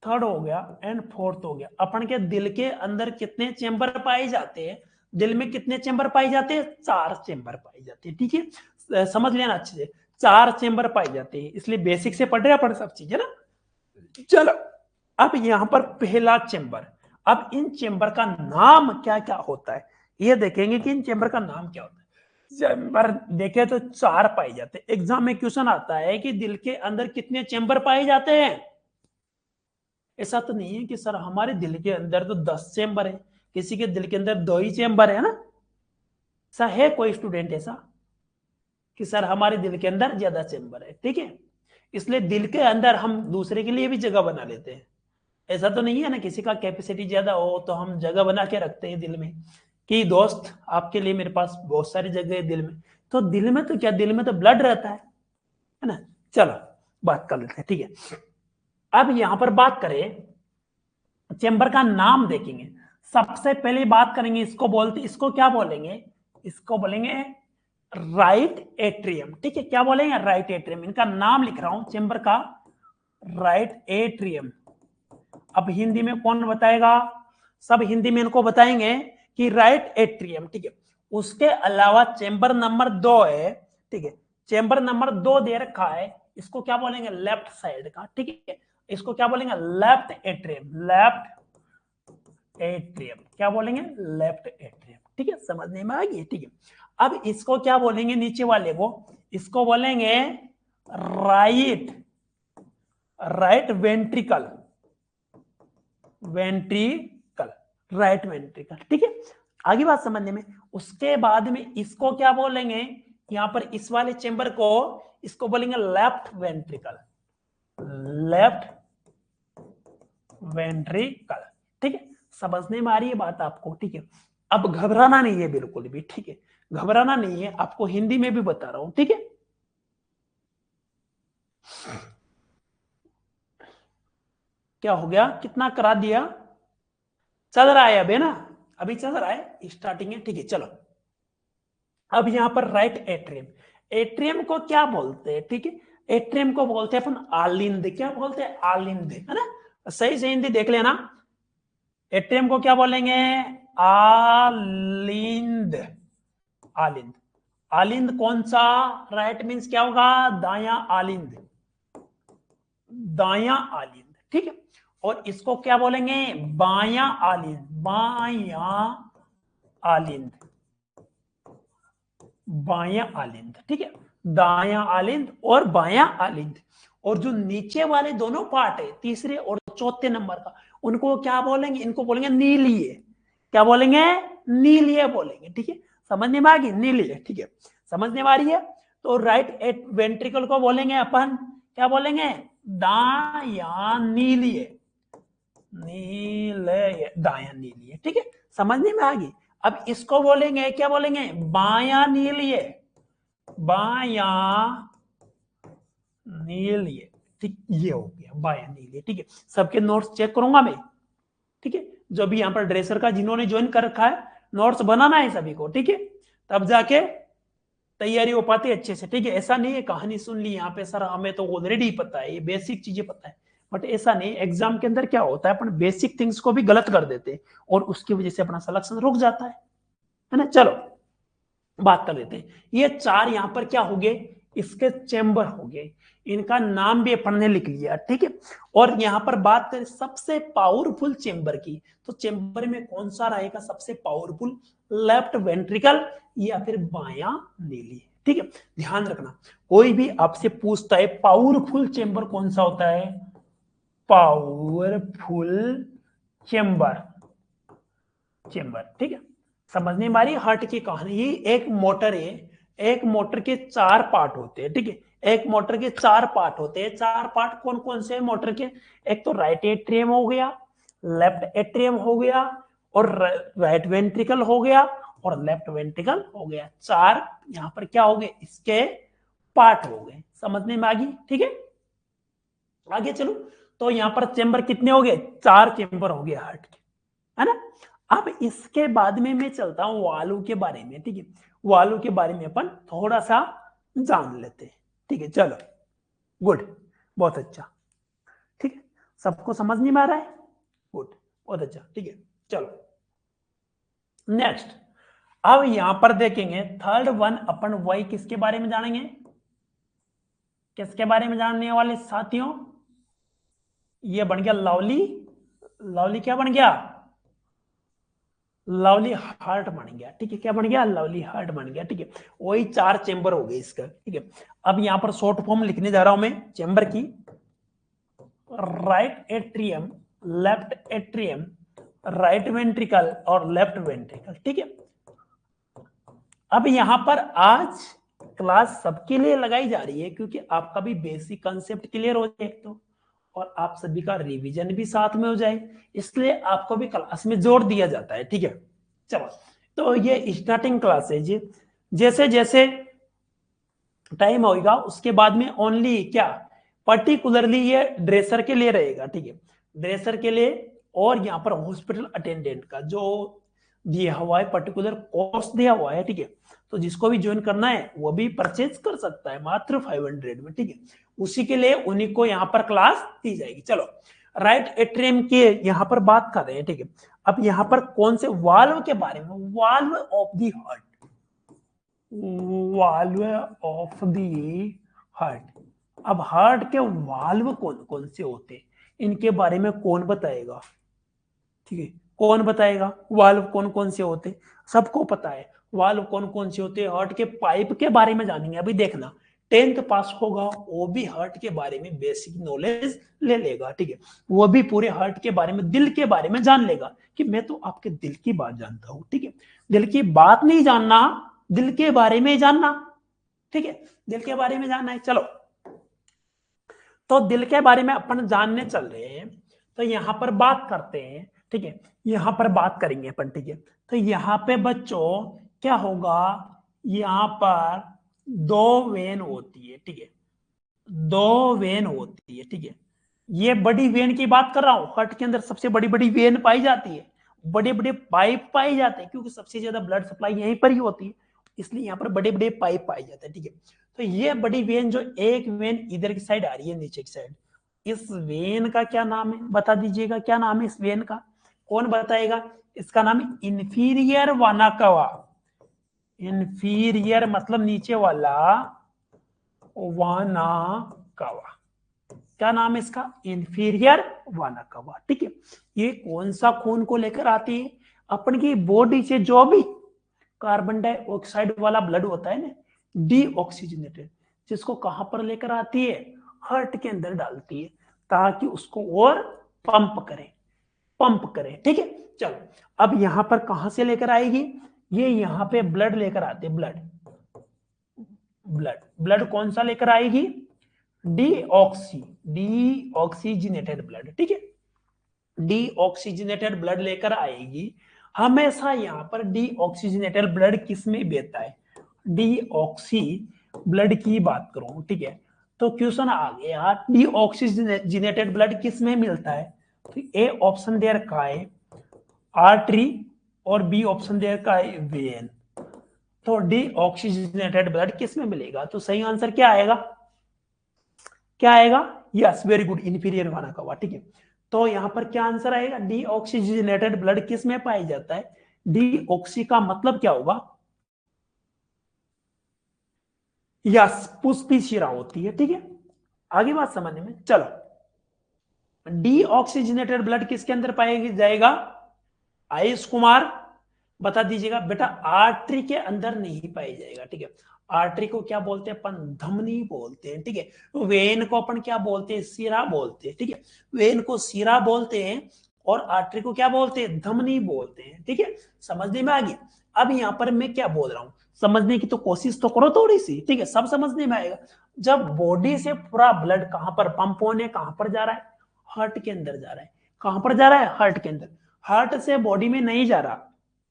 थर्ड हो गया एंड फोर्थ हो गया। अपन के दिल के अंदर कितने चेंबर पाए जाते हैं, दिल में कितने चेंबर पाए जाते हैं, 4 चेंबर पाए जाते हैं, ठीक है, समझ लेना अच्छे से, 4 चेंबर पाए जाते हैं, इसलिए बेसिक से पढ़ रहे अपन सब चीजें ना। चलो अब यहां पर पहला चेंबर, अब इन चेंबर का नाम क्या क्या होता है, ये देखेंगे कि इन चेंबर का नाम क्या होता है। चेंबर देखे तो 4 पाए जाते हैं, एग्जाम में क्वेश्चन आता है कि दिल के अंदर कितने चेंबर पाए जाते हैं, ऐसा तो नहीं है कि सर हमारे दिल के अंदर तो 10 चेंबर है, किसी के दिल के अंदर 2 ही चेंबर है ना, ऐसा है कोई स्टूडेंट ऐसा कि सर हमारे दिल के अंदर ज्यादा चेंबर है, ठीक है, इसलिए दिल के अंदर हम दूसरे के लिए भी जगह बना लेते हैं। ऐसा तो नहीं है ना किसी का कैपेसिटी ज्यादा हो तो हम जगह बना के रखते हैं दिल में कि दोस्त आपके लिए मेरे पास बहुत सारी जगह है दिल में, तो दिल में तो क्या, दिल में तो ब्लड रहता है ना। चलो बात कर लेते हैं, ठीक है। अब यहां पर बात करें चेंबर का नाम देखेंगे, सबसे पहले बात करेंगे इसको बोलते, इसको क्या बोलेंगे, इसको बोलेंगे राइट एट्रियम, ठीक है, क्या बोलेंगे, राइट एट्रियम, इनका नाम लिख रहा हूं चेंबर का, राइट एट्रियम। अब हिंदी में कौन बताएगा, सब हिंदी में इनको बताएंगे कि राइट एट्रियम, ठीक है। उसके अलावा चेंबर नंबर 2 है, ठीक है, चेंबर नंबर 2 दे रखा है, इसको क्या बोलेंगे, लेफ्ट साइड का, ठीक है, इसको क्या बोलेंगे, लेफ्ट एट्रियम, लेफ्ट एट्रियम, क्या बोलेंगे, लेफ्ट एट्रियम, ठीक है, समझने में आ गई, ठीक है। अब इसको क्या बोलेंगे, नीचे वाले को, इसको बोलेंगे right, right ventricle, ventricle, right ventricle, ठीक है, आगे बात समझने में। उसके बाद में इसको क्या बोलेंगे, यहां पर इस वाले चेंबर को, इसको बोलेंगे लेफ्ट वेंट्रिकल, लेफ्ट वेंट्रिकल, ठीक है, समझने में आ रही है बात आपको, ठीक है। अब घबराना नहीं है बिल्कुल भी, ठीक है, घबराना नहीं है, आपको हिंदी में भी बता रहा हूं, ठीक है। क्या हो गया, कितना करा दिया, चल रहा है अभी ना, अभी चल रहा है, स्टार्टिंग है, ठीक है। चलो अब यहां पर राइट एट्रियम, एट्रियम को क्या बोलते हैं, ठीक है, एट्रियम को बोलते हैं अपन आलिंद, क्या बोलते हैं, आलिंद, है ना, सही से हिंदी देख लेना, एट्रियम को क्या बोलेंगे, आलिंद, आलिंद, आलिंद कौन सा, राइट मीन्स क्या होगा, दाया आलिंद, दाया आलिंद, ठीक है। और इसको क्या बोलेंगे, बाया आलिंद, बाया आलिंद, बाया आलिंद, ठीक है, दाया आलिंद और बाया आलिंद। और जो नीचे वाले दोनों पार्ट है, तीसरे और चौथे नंबर का, उनको क्या बोलेंगे, इनको बोलेंगे नीलिए, क्या बोलेंगे, नीलिए बोलेंगे, ठीक है, समझने में आ गई, नीलिए, ठीक है, समझने में आ रही है। तो राइट वेंट्रिकल को बोलेंगे अपन, क्या बोलेंगे, दाया नीलिए, नीले, दाया नीलिए, ठीक है, समझने में आ गई। अब इसको बोलेंगे, क्या बोलेंगे, बाया नीलिए, बाया नीलिए, ठीक, ये हो गया बाया नीलिए, ठीक है। सबके नोट्स चेक करूंगा मैं, ठीक है, जो भी यहाँ पर ड्रेसर का जिन्होंने ज्वाइन कर रखा है, नोट्स बनाना है सभी को, ठीक है, तब जाके तैयारी हो पाती है अच्छे से, ठीक है। ऐसा नहीं है कहानी सुन ली यहाँ पे सर हमें तो ऑलरेडी पता है, ये बेसिक चीजें पता है, बट ऐसा नहीं, एग्जाम के अंदर क्या होता है, अपन बेसिक थिंग्स को भी गलत कर देते हैं और उसकी वजह से अपना सिलेक्शन रुक जाता है ना। चलो बात कर लेते हैं, ये चार यहाँ पर क्या हो गए, इसके चेंबर हो गए, इनका नाम भी अपन ने लिख लिया, ठीक है। और यहाँ पर बात करें सबसे पावरफुल चेंबर की, तो चेंबर में कौन सा रहेगा सबसे पावरफुल, लेफ्ट वेंट्रिकल या फिर बाया नीली, ठीक है। ध्यान रखना, कोई भी आपसे पूछता है पावरफुल चेंबर कौन सा होता है, पावरफुल चेंबर, चेंबर, ठीक है, समझने में आ रही हार्ट की कहानी। ये एक मोटर है, एक मोटर के चार पार्ट होते हैं, ठीक है, एक मोटर के चार पार्ट होते हैं, चार पार्ट कौन कौन से हैं मोटर के, एक तो राइट एट्रियम हो गया, लेफ्ट एट्रियम हो गया, और राइट वेंट्रिकल हो गया, और लेफ्ट वेंट्रिकल हो गया, चार यहाँ पर क्या हो गए, इसके पार्ट हो गए, समझने में आ गई, ठीक है। आगे चलो, तो यहाँ पर चेंबर कितने हो गए, चार चेंबर हो गए हार्ट के, है ना। अब इसके बाद में मैं चलता हूं वाल्व के बारे में, ठीक है, वाल्व के बारे में अपन थोड़ा सा जान लेते हैं, ठीक है। चलो गुड, बहुत अच्छा, ठीक है, सबको समझ नहीं में आ रहा है, गुड, बहुत अच्छा, ठीक है। चलो नेक्स्ट, अब यहां पर देखेंगे थर्ड वन, अपन वही किसके बारे में जानेंगे, किसके बारे में जानने वाले साथियों, ये बन गया लवली, लवली क्या बन गया, लवली हार्ट बन गया, ठीक है, क्या बन गया, लवली हार्ट बन गया, ठीक है। वही चार चेंबर हो गए इसका, ठीक है। अब यहां पर शॉर्ट फॉर्म लिखने जा रहा हूं मैं चेंबर की, right atrium, left atrium, right ventricle और लेफ्ट वेंट्रिकल, ठीक है। अब यहां पर आज क्लास सबके लिए लगाई जा रही है क्योंकि आपका भी बेसिक कंसेप्ट क्लियर हो जाए एक तो, और आप सभी का रिवीजन भी साथ में हो जाए, इसलिए आपको भी क्लास में जोड़ दिया जाता है, ठीक है। चलो, तो ये स्टार्टिंग क्लास है जी, जैसे जैसे टाइम होगा उसके बाद में ओनली क्या, पर्टिकुलरली ये ड्रेसर के लिए रहेगा, ठीक है, ड्रेसर के लिए, और यहाँ पर हॉस्पिटल अटेंडेंट का जो दिया हुआ है पर्टिकुलर कोर्स दिया हुआ है, ठीक है, तो जिसको भी ज्वाइन करना है वो भी परचेज कर सकता है मात्र 500 में, ठीक है, उसी के लिए उन्हीं को यहाँ पर क्लास दी जाएगी। चलो राइट एट्रियम की यहाँ पर बात कर रहे हैं, ठीक है। अब यहाँ पर कौन से वाल्व के बारे में, valve of the heart, valve of the heart, अब हार्ट के वाल्व कौन कौन से होते हैं, इनके बारे में कौन बताएगा, ठीक है, कौन बताएगा, वाल्व कौन कौन से होते, सबको पता है वाल्व कौन कौन से होते हैं, हार्ट के पाइप के बारे में जानेंगे, अभी देखना 10th पास होगा वो भी हार्ट के बारे में बेसिक नॉलेज ले लेगा, ठीक है, वो भी पूरे हार्ट के बारे में, दिल के बारे में जान लेगा कि मैं तो आपके दिल की बात जानता हूं, ठीक है, दिल की बात नहीं जानना, दिल के बारे में जानना, ठीक है, दिल के बारे में जानना है। चलो, तो दिल के बारे में अपन जानने चल रहे हैं, तो यहां पर बात करते हैं, ठीक है, यहां पर बात करेंगे अपन, ठीक है। तो यहां पे बच्चों क्या होगा, यहां पर दो वेन होती है, ठीक है, दो वेन होती है, ठीक है, ये बड़ी वेन की बात कर रहा हूं, हार्ट के अंदर सबसे बड़ी बड़ी वेन पाई जाती है, बड़े बड़े पाइप पाए जाते हैं, क्योंकि सबसे ज्यादा ब्लड सप्लाई यहीं पर ही होती है, इसलिए यहाँ पर बड़े बड़े पाइप पाए जाते हैं, ठीक है। तो ये बड़ी वेन, जो एक वेन इधर की साइड आ रही है, नीचे की साइड, इस वेन का क्या नाम है, बता दीजिएगा, क्या नाम है इस वेन का, कौन बताएगा? इसका नाम है इंफीरियर वाना कवा। इंफीरियर मतलब नीचे वाला, वाना कवा, क्या नाम है इसका? इंफीरियर वाना कवा, ठीक है। ये कौन सा खून को लेकर आती है? अपन की बॉडी से जो भी कार्बन डाइऑक्साइड वाला ब्लड होता है ना, डीऑक्सीजनेटेड, जिसको कहां पर लेकर आती है? हार्ट के अंदर डालती है, ताकि उसको और पंप करे, ठीक है। चलो, अब यहां पर कहां से लेकर आएगी? ये यहां पे ब्लड लेकर आते, ब्लड कौन सा लेकर आएगी? डीऑक्सीजनेटेड ब्लड, ठीक है। डीऑक्सीजनेटेड ब्लड लेकर आएगी। हमेशा यहां पर डीऑक्सीजनेटेड ब्लड किस में बहता है? डीऑक्सी ब्लड की बात करूं, ठीक है। तो क्वेश्चन आ गया, डीऑक्सीजनेटेड ब्लड किस में मिलता है? तो ए ऑप्शन देयर का है आर्टरी, और बी ऑप्शन देयर का है वेन। तो डीऑक्सीजनेटेड ब्लड किस में मिलेगा? तो सही आंसर क्या आएगा? क्या आएगा? यस, वेरी गुड, इंफीरियर वाना कवा, ठीक है। तो यहां पर क्या आंसर आएगा? डीऑक्सीजनेटेड ब्लड किस में पाया जाता है? डीऑक्सी का मतलब क्या होगा? यस, पुष्पी शिरा होती है, ठीक है। आगे बात समझने में, चलो, डीऑक्सीजनेटेड ब्लड किसके अंदर पाया जाएगा? आयुष कुमार, बता दीजिएगा बेटा। आर्टरी के अंदर नहीं पाई जाएगा, ठीक है। आर्टरी को क्या बोलते हैं अपन? धमनी बोलते हैं, ठीक है। वेन को अपन क्या बोलते हैं? सिरा बोलते हैं, ठीक है। वेन को सिरा बोलते हैं, और आर्टरी को क्या बोलते हैं? धमनी बोलते हैं, ठीक है। समझने में आ गया? अब यहाँ पर मैं क्या बोल रहा हूँ, समझने की तो कोशिश तो करो थोड़ी सी, ठीक है, सब समझने में आएगा। जब बॉडी से पूरा ब्लड कहां पर पंप होने, कहां पर जा रहा है? हार्ट के अंदर जा रहा है। कहां पर जा रहा है? हार्ट के अंदर। हार्ट से बॉडी में नहीं जा रहा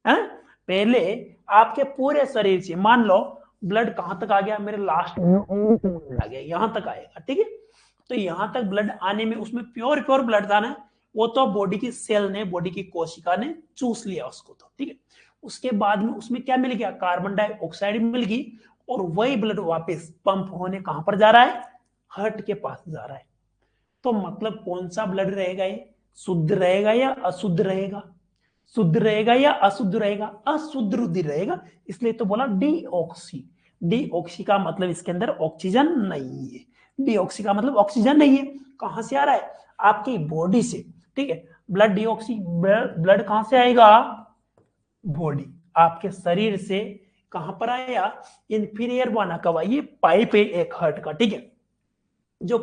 है? पहले आपके पूरे शरीर से, मान लो ब्लड कहां तक आ गया? मेरे लास्ट आ गया, यहां तक आएगा, ठीक है। तो यहां तक ब्लड आने में, उसमें प्योर प्योर ब्लड था ना, वो तो बॉडी की सेल ने, बॉडी की कोशिका ने चूस लिया उसको, तो ठीक है। उसके बाद में उसमें क्या मिल गया? कार्बन डाइऑक्साइड मिल गई, और वही ब्लड वापस पंप होने कहां पर जा रहा है? हार्ट के पास जा रहा है। तो मतलब कौन सा ब्लड रहेगा ये? शुद्ध रहेगा या अशुद्ध रहेगा? शुद्ध रहेगा या अशुद्ध रहेगा? अशुद्ध रुधिर रहेगा, इसलिए तो बोला डीऑक्सी। डीऑक्सी का मतलब इसके अंदर ऑक्सीजन नहीं है। डीऑक्सी का मतलब ऑक्सीजन नहीं है। कहां से आ रहा है? आपकी बॉडी से, ठीक है। ब्लड डीऑक्सी ब्लड कहां से आएगा? बॉडी, आपके शरीर से। कहां पर आया? इंफीरियर वाना कवा, ये पाइप है एक हार्ट का, ठीक है। जो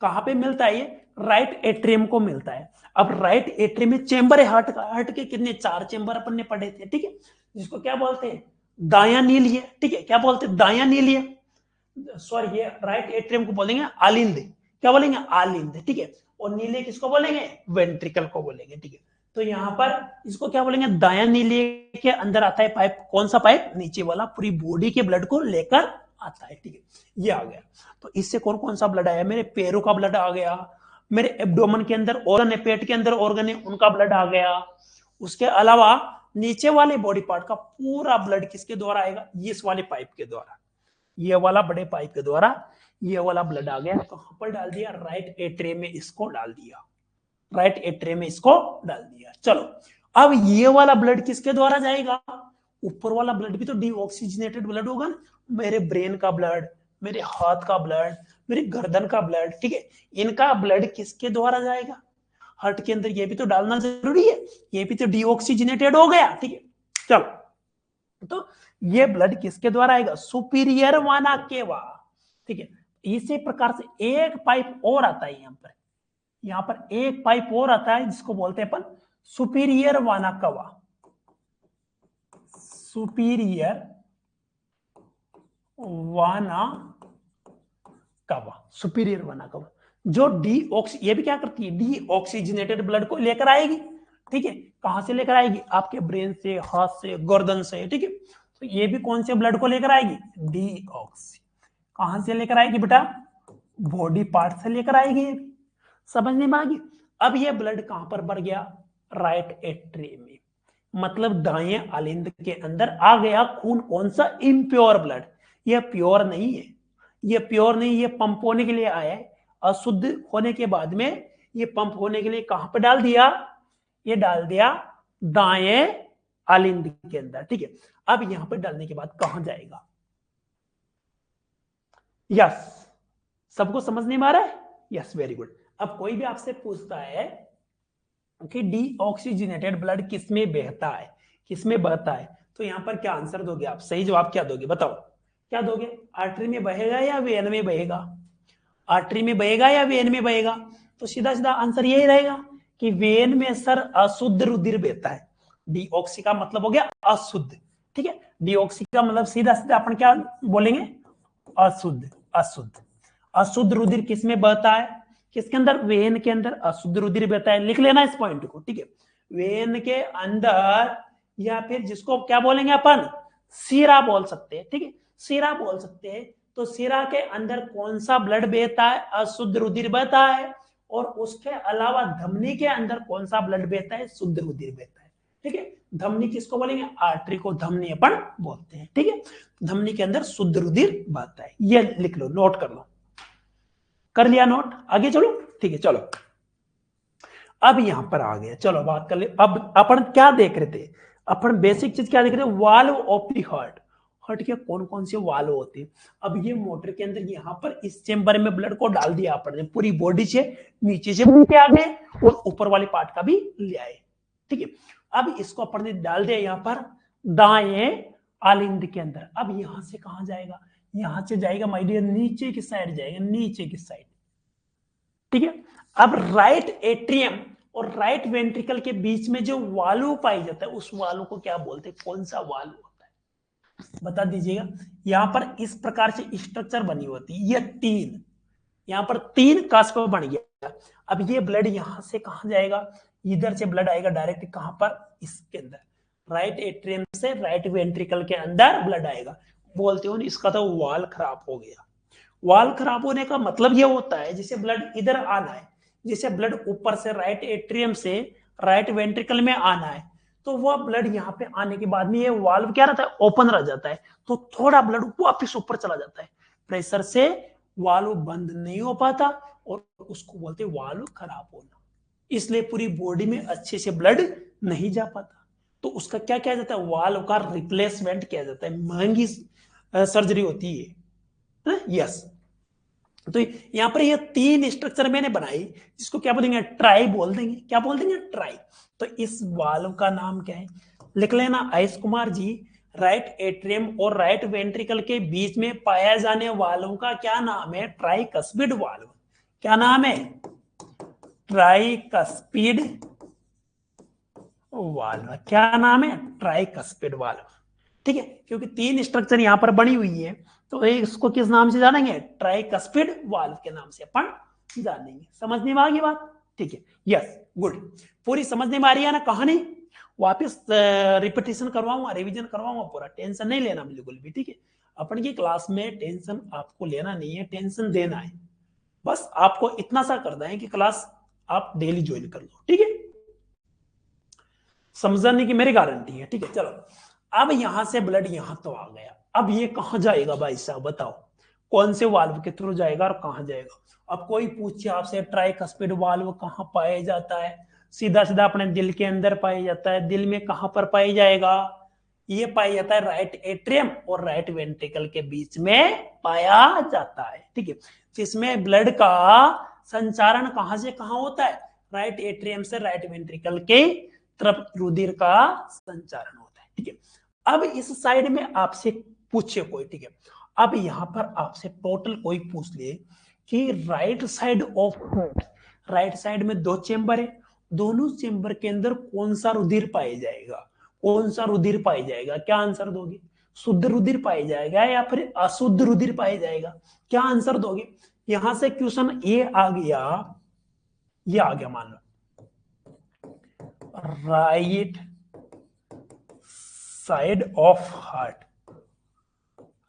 कहां पे मिलता है? ये राइट एट्रियम को मिलता है। अब राइट एट्रियम में चेंबर है हार्ट का। हार्ट के कितने? 4 चेंबर अपन ने पढ़े थे, ठीक है। जिसको क्या बोलते हैं? दायां नीलिय, ठीक है। क्या बोलते हैं? दायां नीलिय। सॉरी, ये राइट एट्रियम को बोलेंगे आलिंद। क्या बोलेंगे? आलिंद, ठीक है। और नीले किसको बोलेंगे? वेंट्रिकल को बोलेंगे, ठीक है। तो यहां पर इसको क्या बोलेंगे? दायां नीले के अंदर आता है पाइप। कौन सा पाइप? नीचे वाला, पूरी बॉडी के ब्लड को लेकर आता है, ठीक है। ये आ गया। तो इससे कौन कौन सा ब्लड आया? मेरे पैरों का ब्लड आ गया, मेरे एब्डोमेन के अंदर ऑर्गन है, पेट के अंदर ऑर्गन है, उनका ब्लड आ गया। उसके अलावा नीचे वाले बॉडी पार्ट का पूरा ब्लड किसके द्वारा आएगा? इस वाले पाइप के द्वारा, ये वाला बड़े पाइप के द्वारा ये वाला ब्लड आ गया। कहां पर डाल दिया? राइट एट्रियम में इसको डाल दिया, राइट एट्रियम में इसको डाल दिया। चलो, अब ये वाला ब्लड किसके द्वारा जाएगा? ऊपर वाला ब्लड भी तो डीऑक्सीजनेटेड ब्लड होगा ना। मेरे ब्रेन का ब्लड, मेरे हाथ का ब्लड, मेरी गर्दन का ब्लड, ठीक है। इनका ब्लड किसके द्वारा जाएगा? हार्ट के अंदर ये भी तो डालना जरूरी है, ये भी तो डीऑक्सीजनेटेड हो गया, ठीक है। चलो, तो ये ब्लड किसके द्वारा आएगा? सुपीरियर वाना केवा, ठीक है। इसी प्रकार से एक पाइप और आता है यहां पर एक पाइप और आता है, जिसको बोलते हैं अपन सुपीरियर वाना कवा। सुपीरियर वाना कवा, सुपीरियर वाना कवा, जो ये भी क्या करती है? डीऑक्सीजनेटेड ब्लड को लेकर आएगी, ठीक है। कहां से लेकर आएगी? आपके ब्रेन से, हाथ से, गर्दन से, ठीक है। तो ये भी कौन से ब्लड को लेकर आएगी? डीऑक्सी। कहां से लेकर आएगी बेटा? बॉडी पार्ट से लेकर आएगी। समझने में आ गई। अब ये ब्लड कहां पर बढ़ गया, राइट एट्रियम में, मतलब दाएं आलिंद के अंदर आ गया खून। कौन सा, इम्प्योर ब्लड। ये प्योर नहीं है, ये प्योर नहीं, ये पंप होने के लिए आया है। अशुद्ध होने के बाद में ये पंप होने के लिए कहां पर डाल दिया, ये डाल दिया दाएं आलिंद के अंदर, ठीक है। अब यहां पर डालने के बाद कहां जाएगा, यस, सबको समझने में आ रहा है, यस, वेरी गुड। अब कोई भी आपसे पूछता है कि डीऑक्सीजनेटेड ब्लड किसमें बहता है, किसमें बहता है, तो यहां पर क्या आंसर दोगे आप, सही जवाब क्या दोगे, बताओ क्या दोगे, आर्टरी में बहेगा या वेन में बहेगा, आर्टरी में बहेगा या वेन में बहेगा, तो सीधा सीधा आंसर यही रहेगा कि वेन में सर अशुद्ध रुधिर बहता है। डीऑक्सी का मतलब हो गया अशुद्ध, ठीक है, डीऑक्सी का मतलब सीधा सीधा अपन क्या बोलेंगे, अशुद्ध, अशुद्ध, अशुद्ध रुधिर किसमें बहता है, किसके अंदर, वेन के अंदर अशुद्ध रुधिर बहता है। लिख लेना इस पॉइंट को, ठीक है, वेन के अंदर, या फिर जिसको क्या बोलेंगे अपन, सीरा बोल सकते हैं, ठीक है, सीरा बोल सकते हैं। तो सीरा के अंदर कौन सा ब्लड बहता है, अशुद्ध रुधिर बहता है, और उसके अलावा धमनी के अंदर कौन सा ब्लड बहता है, शुद्ध रुधिर बहता है, ठीक है। धमनी किसको बोलेंगे, आर्टरी को धमनी अपन बोलते हैं, ठीक है। धमनी के अंदर शुद्ध रुधिर बहता है, ये लिख लो, नोट कर लो, कर लिया नोट, आगे चलो, ठीक है, चलो अब यहां पर आ गया, चलो बात कर ले। अब अपन क्या देख रहे थे, अपन बेसिक चीज क्या देख रहे थे, valve of the heart, heart के कौन कौन से वाल्व होते हैं। अब ये मोटर के अंदर यहां पर इस चेंबर में ब्लड को डाल दिया अपन, पूरी बॉडी से नीचे से नीचे आ गए और ऊपर वाले पार्ट का भी ले आए, ठीक है। अब इसको अपन ने डाल दिया यहाँ पर दाएं आलिंद के अंदर। अब यहां से कहां जाएगा, यहां से जाएगा माय डियर नीचे की साइड जाएगा, नीचे की साइड, ठीक है। अब राइट एट्रियम और राइट वेंट्रिकल के बीच में जो वाल्व पाई जाता है, उस वाल्व को क्या बोलते हैं, कौन सा वाल्व होता है, बता दीजिएगा। यहां पर इस प्रकार से स्ट्रक्चर बनी होती है, ये तीन, यहां पर तीन कास्प बन गया। अब ये ब्लड यहां से कहां जाएगा, इधर से ब्लड आएगा डायरेक्ट कहां पर, इसके अंदर, राइट एट्रियम से राइट वेंट्रिकल के अंदर ब्लड आएगा। बोलते हो इसका तो वाल खराब हो गया। वाल खराब होने का मतलब यह होता है जैसे ब्लड इधर आना है, जैसे ब्लड ऊपर से राइट एट्रियम से राइट वेंट्रिकल में आना है, तो वह ब्लड यहाँ पे आने के बाद में ये वाल्व क्या रहता है, ओपन रह जाता है, तो थोड़ा ब्लड वापिस ऊपर चला जाता है, प्रेशर से वाल्व बंद नहीं हो पाता और उसको बोलते हैं वाल्व खराब होना। इसलिए पूरी बॉडी में अच्छे से ब्लड नहीं जा पाता, तो उसका क्या किया जाता है, वाल्व का रिप्लेसमेंट किया जाता है, महंगी सर्जरी होती है, यस। तो यहां पर ये तीन स्ट्रक्चर मैंने बनाई, जिसको क्या बोलेंगे, ट्राई बोल देंगे, क्या बोल देंगे, ट्राई। तो इस वाल्व का नाम क्या है, लिख लेना आयुष कुमार जी, राइट एट्रियम और राइट वेंट्रिकल के बीच में पाया जाने वाल्व का क्या नाम है, ट्राइकस्पिड वाल्व। क्या नाम है, ट्राइकस्पिड वाल्व, क्या नाम है, ट्राइकस्पिड वाल्व, ठीक है। क्योंकि तीन स्ट्रक्चर यहां पर बनी हुई है, तो इसको किस नाम से जानेंगे, ट्राइकस्पिड वाल्व के नाम से अपन जानेंगे। समझने में आ गई बात, ठीक है, यस, गुड। पूरी समझने में आ रही है ना कहानी, वापस रिपीटेशन करवाऊंगा, रिवीजन करवाऊंगा पूरा, टेंशन नहीं लेना बिल्कुल भी, ठीक है। अपन की क्लास में टेंशन आपको लेना नहीं है, टेंशन देना है, बस आपको इतना सा करना है कि क्लास आप डेली ज्वाइन कर लो, ठीक है, समझने की मेरी गारंटी है, ठीक है। चलो अब यहां से ब्लड यहां तो आ गया, अब ये कहां जाएगा भाई साहब, बताओ कौन से वाल्व के थ्रू जाएगा और कहां जाएगा। अब कोई पूछे आपसे ट्राइकस्पिड वाल्व कहां पाया जाता है, सीधा सीधा अपने दिल के अंदर पाया जाता है। दिल में कहां पर पाया जाएगा, ये पाया जाता है राइट एट्रियम और राइट वेंट्रिकल के बीच में पाया जाता है, ठीक है। जिसमें ब्लड का संचारण कहां से कहां होता है, राइट एट्रियम से राइट वेंट्रिकल के तरफ रुधिर का संचारण होता है, ठीक है। अब इस साइड में आपसे पूछे कोई, ठीक है, अब यहां पर आपसे टोटल कोई पूछ ले कि right side of heart, right side में दो चेंबर है, दोनों चेंबर के अंदर कौन सा रुधिर पाया जाएगा, कौन सा रुधिर पाया जाएगा, क्या आंसर दोगे, शुद्ध रुधिर पाया जाएगा या फिर अशुद्ध रुधिर पाया जाएगा, क्या आंसर दोगे। यहां से क्वेश्चन ये आ गया, ये आ गया, मान लो right side of heart,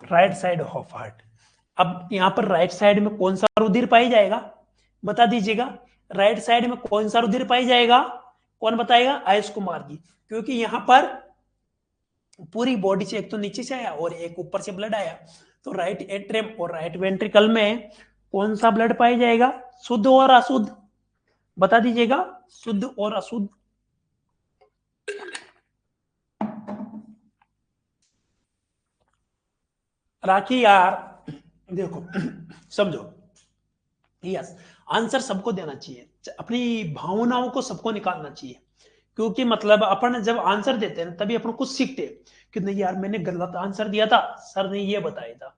right side of heart. अब यहां पर राइट साइड में कौन सा रुधिर पाई जाएगा, बता दीजिएगा। राइट साइड में कौन सा रुधिर पाई जाएगा, कौन बताएगा, आयुष कुमार जी, क्योंकि यहां पर पूरी बॉडी से एक तो नीचे से आया और एक ऊपर से ब्लड आया, तो राइट एट्रियम और राइट वेंट्रिकल में कौन सा ब्लड पाया जाएगा, शुद्ध और अशुद्ध, बता दीजिएगा, शुद्ध और अशुद्ध। राखी यार, देखो समझो, यस, आंसर सबको देना चाहिए, अपनी भावनाओं को सबको निकालना चाहिए, क्योंकि मतलब अपन जब आंसर देते हैं तभी अपन कुछ सीखते हैं कि नहीं यार मैंने गलत आंसर दिया था, सर ने ये बताया था,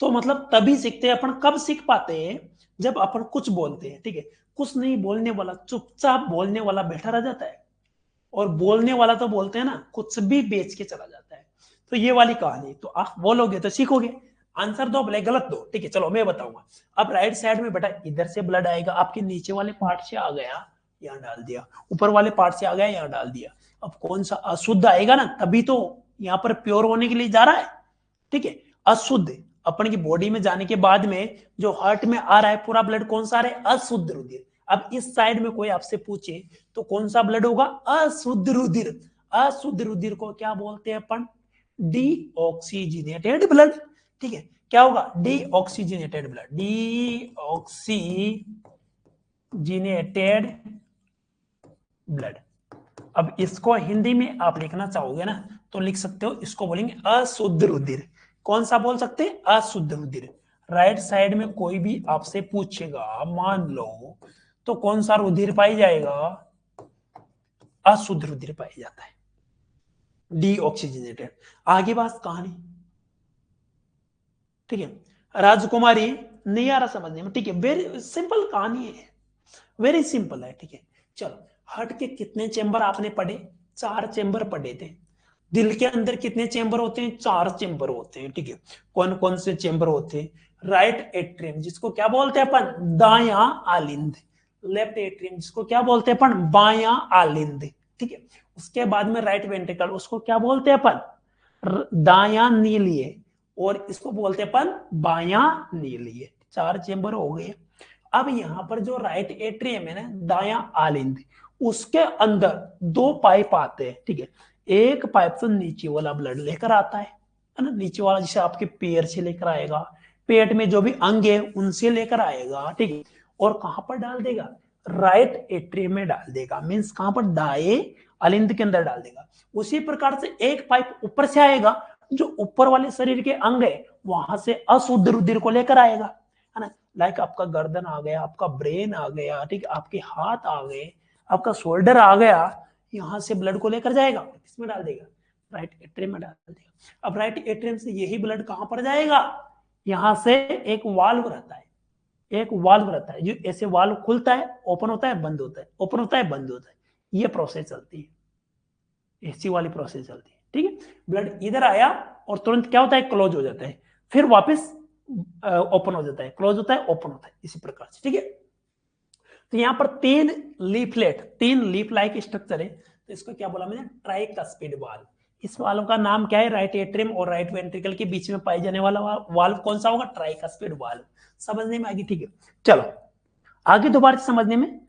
तो मतलब तभी सीखते हैं अपन। कब सीख पाते हैं, जब अपन कुछ बोलते हैं, ठीक है, कुछ नहीं बोलने वाला, चुपचाप बोलने वाला बैठा रह जाता है, और बोलने वाला तो बोलते हैं ना, कुछ भी बेच के चला जाता है। तो ये वाली कहानी, तो आप बोलोगे तो सीखोगे। आंसर दो भले गलत दो, ठीक है, चलो मैं बताऊंगा। अब राइट साइड में बेटा इधर से ब्लड आएगा, आपके नीचे वाले पार्ट से आ गया, यहाँ डाल दिया, ऊपर वाले पार्ट से आ गया, यहाँ डाल दिया। अब कौन सा अशुद्ध आएगा ना, तभी तो यहाँ पर प्योर होने के लिए जा रहा है, ठीक है। अशुद्ध अपन की बॉडी में जाने के बाद में जो हार्ट में आ रहा है पूरा ब्लड, कौन सा आ रहा है, अशुद्ध रुधिर। अब इस साइड में कोई आपसे पूछे तो कौन सा ब्लड होगा, अशुद्ध रुधिर। अशुद्ध रुधिर को क्या बोलते हैं अपन, डीऑक्सीजिनेटेड ब्लड, ठीक है, क्या होगा, डीऑक्सीजिनेटेड ब्लड, डीऑक्सीजिनेटेड ब्लड। अब इसको हिंदी में आप लिखना चाहोगे ना तो लिख सकते हो, इसको बोलेंगे अशुद्ध रुधिर। कौन सा बोल सकते हैं, अशुद्ध रुधिर। राइट साइड में कोई भी आपसे पूछेगा मान लो, तो कौन सा रुधिर पाई जाएगा, अशुद्ध रुधिर पाया जाता है, डीऑक्सीजनेटेड। आगे बात कहानी, ठीक है, राजकुमारी, नहीं आ रहा समझने में, ठीक है, वेरी सिंपल कहानी है, वेरी सिंपल है, ठीक है। चलो, हार्ट के कितने चेंबर आपने पढ़े, 4 चेंबर पढ़े थे। दिल के अंदर कितने चेंबर होते हैं, 4 चेंबर होते हैं, ठीक है। कौन कौन से चेंबर होते हैं, राइट एट्रियम जिसको क्या बोलते हैं अपन, दाया आलिंद। लेफ्ट एट्रियम जिसको क्या बोलते हैं अपन, बाया आलिंद, ठीक है। उसके बाद में राइट वेंट्रिकल, उसको क्या बोलते हैं अपन, दाया नीलिए, और इसको बोलते हैं अपन बाया नीलिए। 4 चेंबर हो गए। अब यहां पर जो राइट एट्रियम है ना, दाया आलिंद, उसके अंदर 2 पाइप आते हैं, ठीक है। एक पाइप तो नीचे वाला ब्लड लेकर आता है ना, नीचे वाला जैसे आपके पैर से लेकर आएगा, पेट में जो भी अंग है उनसे लेकर आएगा, ठीक है। और कहां पर डाल देगा, राइट एट्रियम में डाल देगा, मीन्स कहां पर, दाएं अलिंद के अंदर डाल देगा। उसी प्रकार से एक पाइप ऊपर से आएगा, जो ऊपर वाले शरीर के अंग है वहां से अशुद्ध रुधिर को लेकर आएगा, है ना। लाइक आपका गर्दन आ गया, आपका ब्रेन आ गया, ठीक है, आपके हाथ आ गए, आपका शोल्डर आ गया, यहां से ब्लड को लेकर जाएगा, किसमें डाल देगा, राइट एट्रियम में डाल देगा। अब राइट एट्रियम से यही ब्लड कहां पर जाएगा, यहां से एक वाल्व रहता है, एक वाल्व रहता है, जो ऐसे वाल्व खुलता है, ओपन होता है, बंद होता है, ओपन होता है, बंद होता है, ये प्रोसेस चलती है, ऐसी वाली प्रोसेस चलती है, ठीक है। ब्लड इधर आया और तुरंत क्या होता है, क्लोज हो जाता है, फिर वापस ओपन हो जाता है, क्लोज होता है, ओपन होता है, इसी प्रकार से, ठीक है। तो यहां पर 3 लीफलेट, 3 लीफ लाइक स्ट्रक्चर है, तो इसको क्या बोला मैंने, ट्राइकस्पिड वाल्व। इस वाल्व का नाम क्या है, राइट एट्रियम और राइट वेंट्रिकल के बीच में पाई जाने वाला वाल्व कौन सा होगा, ट्राइकस्पिड वाल्व। समझने में आएगी, ठीक है। चलो आगे दोबारा से समझने में,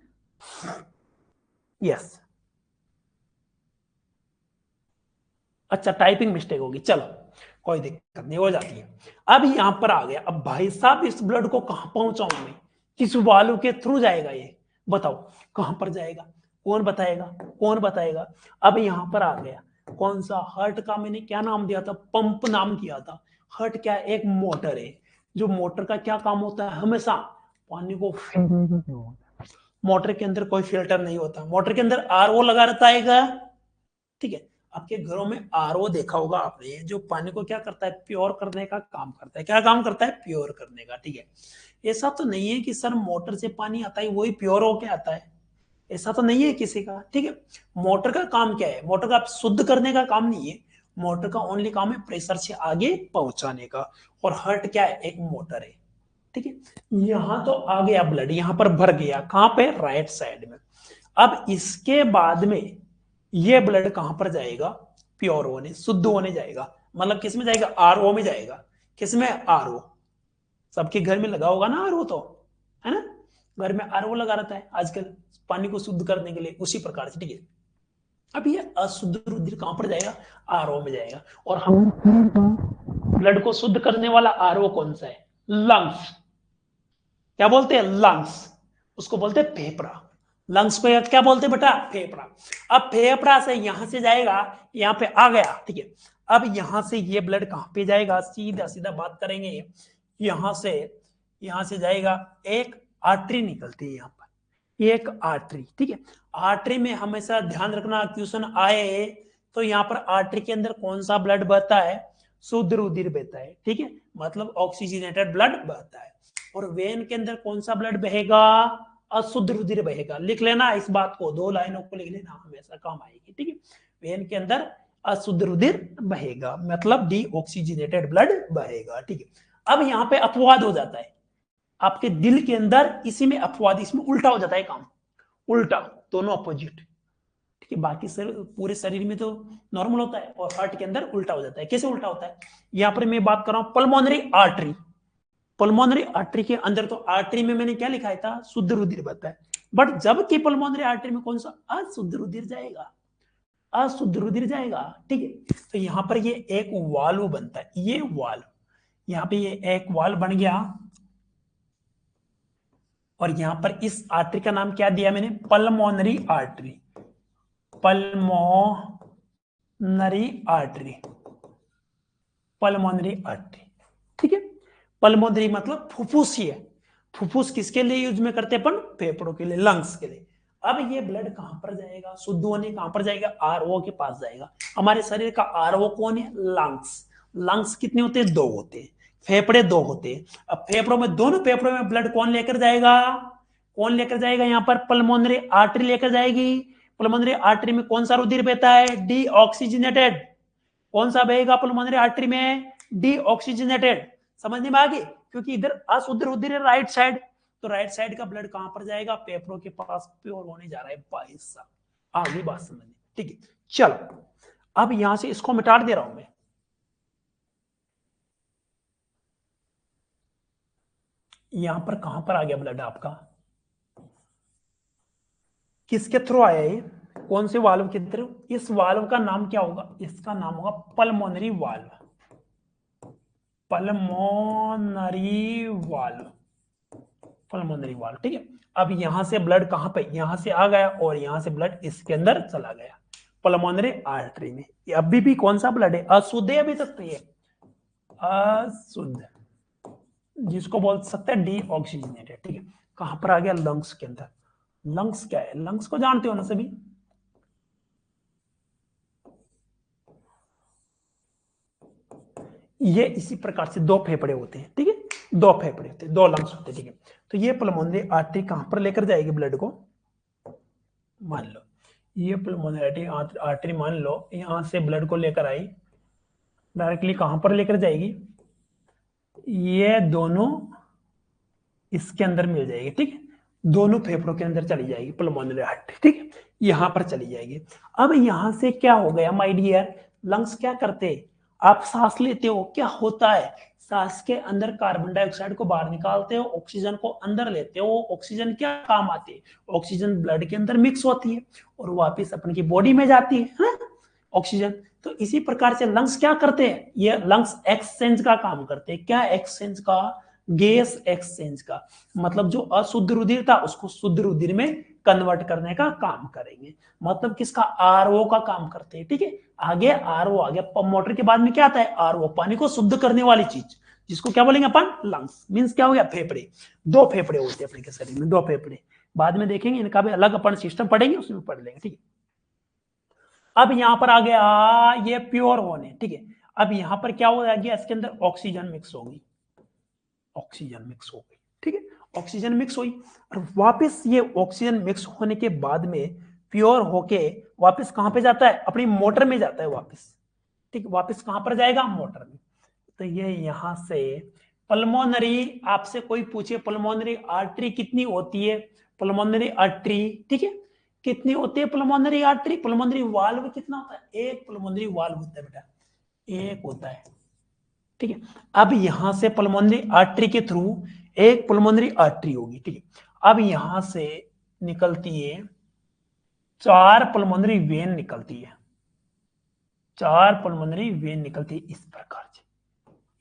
यस, अच्छा टाइपिंग मिस्टेक होगी, चलो कोई दिक्कत नहीं, हो जाती है। अब यहां पर आ गया, अब भाई साहब इस ब्लड को कहां पहुंचाऊं मैं, किस वाल्व के थ्रू जाएगा ये, बताओ कहां पर जाएगा, कौन बताएगा, कौन बताएगा। अब यहां पर आ गया, कौन सा, हार्ट का मैंने क्या नाम दिया था, पंप नाम किया था। हार्ट क्या है, एक मोटर है, जो मोटर का क्या काम होता है, हमेशा पानी को, मोटर के अंदर कोई फिल्टर नहीं होता, मोटर के अंदर आरओ लगा रहता है, ठीक है। आपके घरों में आरओ देखा होगा आपने, जो पानी को क्या करता है, प्योर करने का काम करता है, क्या काम करता है, प्योर करने का, ठीक है। ऐसा तो नहीं है कि सर मोटर से पानी आता है वही प्योर होके आता है, ऐसा तो नहीं है किसी का, ठीक है। मोटर का काम क्या है, मोटर का शुद्ध करने का काम नहीं है, मोटर का ओनली काम है प्रेशर से आगे पहुंचाने का। और हार्ट क्या है, एक मोटर है, ठीक है। यहां तो आ गया ब्लड, यहां पर भर गया, कहां पे, राइट साइड में। अब इसके बाद में ये ब्लड कहां पर जाएगा, प्योर होने, शुद्ध होने जाएगा, मतलब किस में जाएगा, आरओ में जाएगा, किसमें, आरओ। सबके घर में लगा होगा ना आरओ, तो है ना, घर में आरओ लगा रहता है आजकल पानी को शुद्ध करने के लिए, उसी प्रकार से, ठीक है। अब ये अशुद्ध रुधिर कहां पर जाएगा? आरओ में जाएगा। और हम ब्लड को शुद्ध करने वाला आरओ कौन सा है? लंग्स। क्या बोलते हैं? लंग्स। उसको बोलते हैं फेफड़ा। लंग्स को क्या बोलते हैं बेटा? फेफड़ा। अब फेफड़ा से यहां से जाएगा, यहां पे आ गया, ठीक है। अब यहां से ये ब्लड कहां पे जाएगा? सीधा सीधा बात करेंगे, यहां से जाएगा, एक आर्टरी निकलती है यहां पर, एक आर्टरी, ठीक है। आर्टरी में हमेशा ध्यान रखना, क्वेश्चन आए तो यहां पर आर्टरी के अंदर कौन सा ब्लड बहता है? शुद्ध रुधिर बहता है, ठीक है, मतलब ऑक्सीजनेटेड ब्लड बहता है। और वेन के अंदर कौन सा ब्लड बहेगा? अशुद्ध रुधिर बहेगा। लिख लेना इस बात को, 2 लाइनों को लिख लेना, हमेशा काम आएगी, ठीक है। वेन के अंदर अशुद्ध रुधिर बहेगा, मतलब डीऑक्सीजनेटेड ब्लड बहेगा, ठीक है। अब यहाँ पे अपवाद हो जाता है आपके दिल के अंदर, इसी में अपवाद, इसमें उल्टा हो जाता है काम, उल्टा, दोनों अपोजिट, ठीक है। बाकी पूरे शरीर में तो नॉर्मल होता है, और हार्ट के अंदर उल्टा हो जाता है। कैसे उल्टा होता है? यहाँ पर मैं बात कर रहा हूं पल्मोनरी आर्टरी। पल्मोनरी आर्टरी के अंदर तो आर्टरी में मैंने क्या लिखा था? शुद्ध रुधिर बहता है, बट जबकि पल्मोनरी आर्टरी में कौन सा? अशुद्ध रुधिर जाएगा, अशुद्ध रुधिर जाएगा, ठीक है। तो यहां पर ये एक वाल्व बनता है, ये वाल्व, यहाँ पे ये एक वाल्व बन गया, और यहां पर इस आर्टरी का नाम क्या दिया मैंने? Pulmonary artery, pulmonary artery, pulmonary artery, ठीक है। पल्मोनरी मतलब फुफ्फुसीय। फुफ्फुस किसके लिए यूज में करते हैं अपन? फेफड़ों के लिए, लंग्स के लिए। अब ये ब्लड कहां पर जाएगा? शुद्ध होने कहां पर जाएगा? आरओ के पास जाएगा। हमारे शरीर का आरओ कौन है? लंग्स। लंग्स कितने होते हैं? 2 होते हैं। फेफड़े 2 होते हैं। अब फेफड़ों में, दोनों फेफड़ों में ब्लड कौन लेकर जाएगा? कौन लेकर जाएगा? यहाँ पर पल्मोनरी आर्टरी लेकर जाएगी। पल्मोनरी आर्टरी में कौन सा रुधिर बहता है? डीऑक्सीजनेटेड। कौन सा बहेगा पल्मोनरी आर्टरी में? डीऑक्सीजनेटेड। समझने में आ गई? क्योंकि इधर अशुद्ध रुधिर है राइट साइड, तो राइट साइड का ब्लड कहां पर जाएगा? फेफड़ों के पास प्योर होने जा रहा है भाई साहब। आगे बात समझनी, ठीक है। चलो अब यहां से इसको मिटा दे रहा हूं मैं। यहां पर कहां पर आ गया ब्लड आपका? किसके थ्रू आया ये? कौन से वाल्व के थ्रू? इस वाल्व का नाम क्या होगा? इसका नाम होगा pulmonary valve, pulmonary valve, pulmonary valve, ठीक है। अब यहां से ब्लड कहां पे? यहां से आ गया, और यहां से ब्लड इसके अंदर चला गया, पल्मोनरी आर्टरी में। अभी भी कौन सा ब्लड है? अशुद्ध है अभी तक तो ये, अशुद्ध, जिसको बोल सकते हैं डीऑक्सीजनेटेड, ठीक है। कहां पर आ गया? लंग्स के अंदर। लंग्स क्या है? लंग्स को जानते हो ना सभी? ये इसी प्रकार से 2 फेफड़े होते हैं, ठीक है, 2 फेफड़े होते हैं, 2 लंग्स होते हैं, ठीक है। तो ये पल्मोनरी आर्टरी कहां पर लेकर जाएगी ब्लड को? मान लो ये पल्मोनरी आर्टरी, मान लो यहां से ब्लड को लेकर आई, डायरेक्टली कहां पर लेकर जाएगी? ये दोनों इसके अंदर मिल जाएगी, ठीक है, दोनों फेफड़ों के अंदर चली जाएगी पल्मोनरी आर्टरी, ठीक है, यहां पर चली जाएगी। अब यहां से क्या हो गया माय डियर? लंग्स क्या करते हैं? आप सांस लेते हो, क्या होता है? सांस के अंदर कार्बन डाइऑक्साइड को बाहर निकालते हो, ऑक्सीजन को अंदर लेते हो। ऑक्सीजन क्या काम आती है? ऑक्सीजन ब्लड के अंदर मिक्स होती है और वापस अपने की बॉडी में जाती है ऑक्सीजन। तो इसी प्रकार से लंग्स क्या करते हैं? ये लंग्स एक्सचेंज का काम करते हैं। क्या एक्सचेंज का? गैस एक्सचेंज का, मतलब जो अशुद्ध रुधिर था उसको शुद्ध रुधिर में कन्वर्ट करने का काम करेंगे। मतलब किसका? आरओ का काम करते हैं, ठीक है। आगे आरओ आ गया, मोटर के बाद में क्या आता है? आरओ, पानी को शुद्ध करने वाली चीज, जिसको क्या बोलेंगे अपन? लंग्स। मींस क्या हो गया? फेफड़े। 2 फेफड़े होते हैं अपने के शरीर में, 2 फेफड़े। बाद में देखेंगे इनका भी अलग अपन सिस्टम पढ़ेंगे, उसमें पढ़ लेंगे, ठीक है। अब यहां पर आ गया ये प्योर होने, ठीक है। अब यहां पर क्या हो गया? इसके अंदर ऑक्सीजन मिक्स होगी, ऑक्सीजन मिक्स हो गई, ठीक है, ऑक्सीजन मिक्स हुई, और वापस ये ऑक्सीजन मिक्स होने के बाद में प्योर होके वापस कहां पे जाता है? अपनी मोटर में जाता है वापस, ठीक, वापस कहां पर जाएगा? मोटर में। तो ये यहां से पल्मोनरी, आपसे कोई पूछे पल्मोनरी आर्टरी कितनी होती है? पल्मोनरी आर्टरी, ठीक है, कितनी होती है पल्मोनरी आर्टरी? पल्मोनरी वाल्व कितना होता है? एक पल्मोनरी वाल्व होता है बेटा, एक होता है, ठीक है। अब यहां से पल्मोनरी आर्टरी के थ्रू एक पल्मोनरी आर्टरी होगी, ठीक है। अब यहां से निकलती है 4 पल्मोनरी वेन निकलती है, 4 पल्मोनरी वेन निकलती है इस प्रकार से।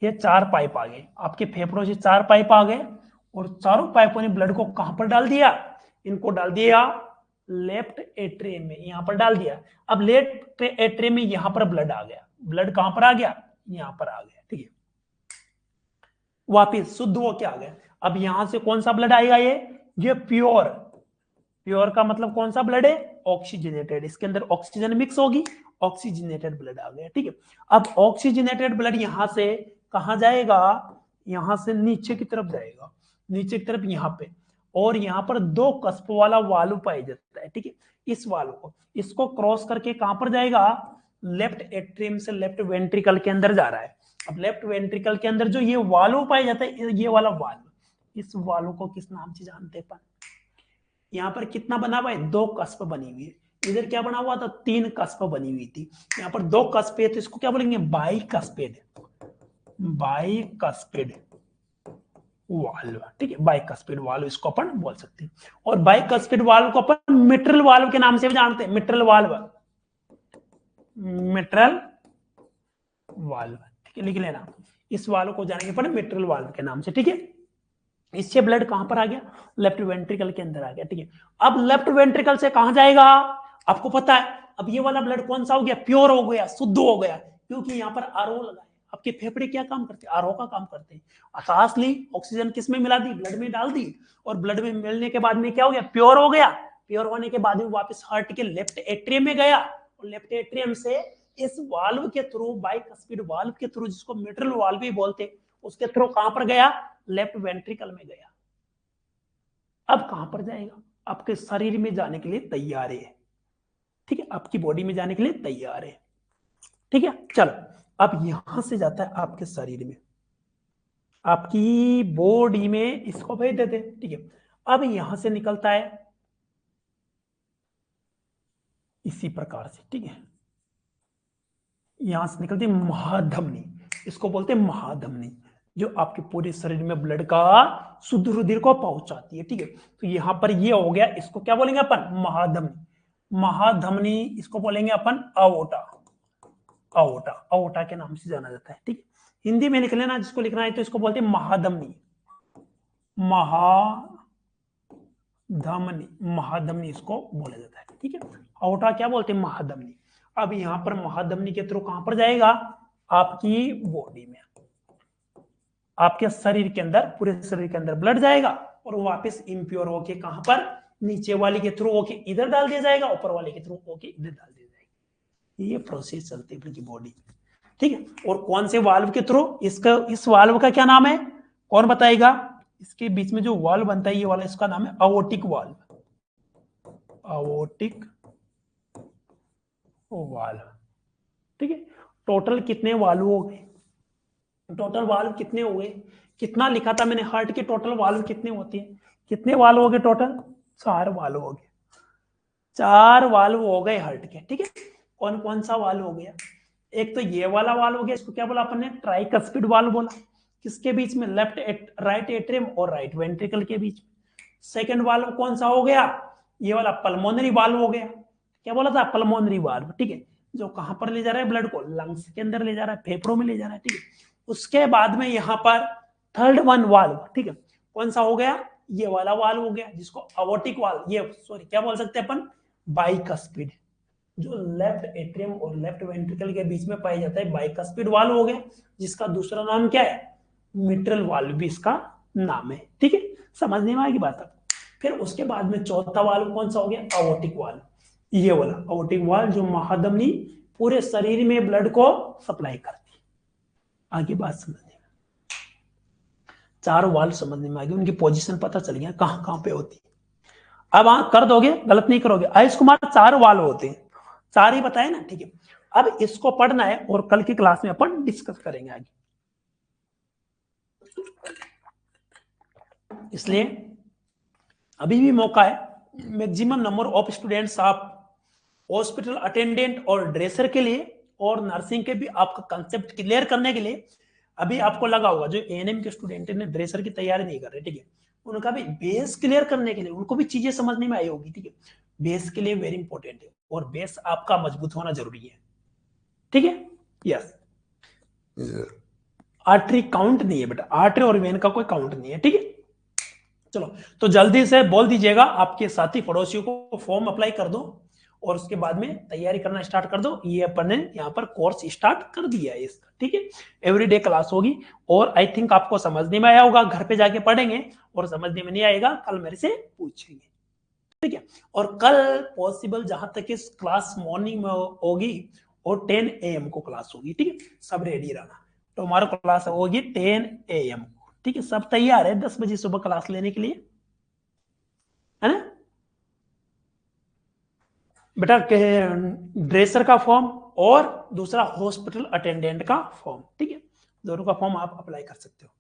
ये 4 पाइप आ गए आपके फेफड़ों से, 4 पाइप आ गए और चारों पाइपों ने ब्लड को कहां पर डाल दिया, इनको डाल दिया लेफ्ट एट्रियम में, यहां पर डाल दिया। अब लेफ्ट एट्रियम में यहां पर ब्लड आ गया, ब्लड कहां पर आ गया, यहां पर आ गया, ठीक है, वापिस शुद्ध हो क्या आ गया। अब यहां से कौन सा ब्लड आएगा, ये प्योर, प्योर का मतलब कौन सा ब्लड है, ऑक्सीजनेटेड, इसके अंदर ऑक्सीजन मिक्स होगी, ऑक्सीजनेटेड ब्लड आ गया, ठीक है। अब ऑक्सीजनेटेड ब्लड यहां से कहां जाएगा, यहां से नीचे की तरफ जाएगा, नीचे की तरफ यहां पे, और यहां पर 2 कस्प वाला वाल्व पाया जाता है, ठीक है। इस वाल्व को, इसको क्रॉस करके कहां पर जाएगा, लेफ्ट एट्रियम से लेफ्ट वेंट्रिकल के अंदर जा रहा है। अब लेफ्ट वेंट्रिकल के अंदर जो ये वाल्व पाया जाता है, ये वाला वाल्व, इस वाल्व को किस नाम से जानते हैं, यहाँ पर कितना बना हुआ है, 2 कस्प बनी हुई है। इधर क्या बना हुआ था, 3 कस्प बनी हुई थी, यहाँ पर 2 कस्प है, तो इसको क्या बोलेंगे, बाइकस्पेड, बाइकस्पेड वाल्व, ठीक है, बाइकस्पेड वाल्व इसको अपन बोल सकते हैं। और बाइकस्पेड वाल्व को अपन मिट्रल वाल्व के नाम से भी जानते हैं, मिट्रल वाल्व, मिट्रल वाल्व, ठीक है, लिख लेना, इस वाल्व को जानेंगे अपन मिट्रल वाल्व के नाम से, ठीक है। इससे ब्लड कहां पर आ गया, लेफ्ट वेंट्रिकल के अंदर आ गया, ठीक है। अब लेफ्ट वेंट्रिकल से कहां जाएगा, आपको पता है, अब ये वाला ब्लड कौन सा हो गया, प्योर हो गया, शुद्ध हो गया, क्योंकि यहाँ पर आरओ लगा है। आपके फेफड़े क्या काम करते हैं, आरओ का काम करते हैं। सांस ली, ऑक्सीजन किस में मिला दी, ब्लड में डाल दी, और ब्लड में मिलने के बाद में क्या हो गया, प्योर हो गया। प्योर होने के बाद में वापस हार्ट के लेफ्ट एट्रियम में गया, और लेफ्ट एट्रियम से इस वाल्व के थ्रू, बाइकस्पेड वाल्व के थ्रू, जिसको मिट्रल वाल्व भी बोलते, उसके थ्रू कहां पर गया, लेफ्ट वेंट्रिकल में गया। अब कहां पर जाएगा, आपके शरीर में जाने के लिए तैयार है, ठीक है, आपकी बॉडी में जाने के लिए तैयार है, ठीक है। चलो, अब यहां से जाता है आपके शरीर में, आपकी बॉडी में इसको भेज देते, ठीक है। अब यहां से निकलता है इसी प्रकार से, ठीक है, यहां से निकलती है महाधमनी, इसको बोलते हैं महाधमनी, जो आपके पूरे शरीर में ब्लड का शुद्ध रुधिर को पहुंचाती है, ठीक है। तो यहां पर ये हो गया, इसको क्या बोलेंगे अपन, महाधमनी, महाधमनी इसको बोलेंगे अपन अओर्टा, अओर्टा, अओर्टा के नाम से जाना जाता है, ठीक है। हिंदी में लिख लेना, जिसको लिखना है तो इसको बोलते हैं महाधमनी, महाधमनी, महाधमनी इसको बोला जाता है, ठीक है। अओर्टा क्या बोलते हैं, महाधमनी। अब यहां पर महाधमनी के थ्रू कहां पर जाएगा, आपकी बॉडी में, आपके शरीर के अंदर, पूरे शरीर के अंदर ब्लड जाएगा, और वापस इम्प्योर होके कहां पर, नीचे वाले के थ्रू होके इधर डाल दिया जाएगा, ऊपर वाले के थ्रू होके इधर डाल दिया जाएगा। ये प्रोसेस चलती है आपकी बॉडी, ठीक है। और कौन से वाल्व के थ्रू, इसका, इस वाल्व का क्या नाम है, कौन बताएगा, इसके बीच में जो वाल्व बनता है ये वाला, इसका नाम है अओर्टिक वाल्व, अओर्टिक वाल्व, ठीक है। टोटल कितने वाल्व हो गए, टोटल वाल्व कितने हो गए, कितना लिखा था मैंने, हार्ट के टोटल वाल्व कितने होते हैं, कितने वाल्व हो गए टोटल, 4 वाल्व हो गए, 4 वाल्व हो गए हार्ट के, ठीक है। कौन कौन सा वाल्व हो गया, एक तो ये वाला वाल्व हो गया, इसको क्या बोला अपन ने, ट्राइकस्पिड वाल्व बोला, किसके बीच में, राइट एट्रियम और राइट वेंट्रिकल के बीच में। सेकंड वाल्व कौन सा हो गया, ये वाला पल्मोनरी वाल्व हो गया, क्या बोला था, पल्मोनरी वाल्व, ठीक है, जो कहां पर ले जा रहा है ब्लड को, लंग्स के अंदर ले जा रहा है, फेफड़ों में ले जा रहा है, ठीक है। उसके बाद में यहां पर थर्ड वन वाल्व, ठीक है, कौन सा हो गया, ये वाला वाल्व हो गया, जिसको अवोटिक वाल्व, ये सॉरी क्या बोल सकते हैं अपन, बाइकस्पिड, जो लेफ्ट एट्रियम और लेफ्ट वेंट्रिकल के बीच में पाया जाता है, बाइकस्पिड वाल्व हो गया, जिसका दूसरा नाम क्या है, मिट्रल वाल्व भी इसका नाम है, ठीक है, समझने में आएगी बात। फिर उसके बाद में चौथा वाल्व कौन सा हो गया, अवोटिक वाल्व, ये वाला अवोटिक वाल्व, जो महाधमनी पूरे शरीर में ब्लड को सप्लाई करती है। आगे बात समझने में, 4 वाल्व समझने में आ गई, उनकी पोजीशन पता चल गया कहां कहां पे होती है। अब कर दोगे, गलत नहीं करोगे, आयुष कुमार 4 वाल्व होते हैं, 4 ही बताए ना, ठीक है। अब इसको पढ़ना है और कल की क्लास में अपन डिस्कस करेंगे आगे, इसलिए अभी भी मौका है। मैक्सिमम नंबर ऑफ स्टूडेंट्स आप हॉस्पिटल अटेंडेंट और ड्रेसर के लिए और नर्सिंग के भी आपका कंसेप्ट क्लियर करने के लिए, अभी आपको लगा होगा जो एएनएम के स्टूडेंट ने ड्रेसर की तैयारी नहीं कर रहे, ठीक है, उनका भी बेस क्लियर करने के लिए उनको भी चीजें समझने में आई होगी, ठीक है। बेस के लिए वेरी इंपॉर्टेंट है, और बेस आपका मजबूत होना जरूरी है, ठीक है। यस, आर्टरी काउंट नहीं है बेटा, आर्टरी और वेन का कोई काउंट नहीं है, ठीक है। चलो, तो जल्दी से बोल दीजिएगा आपके साथी पड़ोसियों को फॉर्म अप्लाई कर दो, और उसके बाद में तैयारी करना स्टार्ट कर दो। ये अपन ने यहाँ पर कोर्स स्टार्ट कर दिया है इसका, ठीक है। एवरीडे क्लास होगी, और आई थिंक आपको समझने में आया होगा। घर पे जाके पढ़ेंगे, और समझने में नहीं आएगा कल मेरे से पूछेंगे, ठीक है। और कल पॉसिबल जहां तक इस क्लास मॉर्निंग में होगी, और 10 AM को क्लास होगी, ठीक है। सब रेडी रहना, टुमारो क्लास होगी 10 AM को, ठीक है। सब तैयार है 10 बजे सुबह क्लास लेने के लिए, है ना बेटा। ड्रेसर का फॉर्म और दूसरा हॉस्पिटल अटेंडेंट का फॉर्म, ठीक है। दोनों का फॉर्म आप अप्लाई कर सकते हो,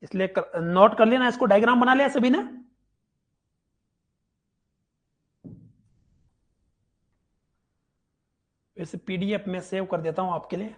इसलिए नोट कर लेना इसको। डायग्राम बना लिया सभी ने? वैसे PDF में सेव कर देता हूं आपके लिए।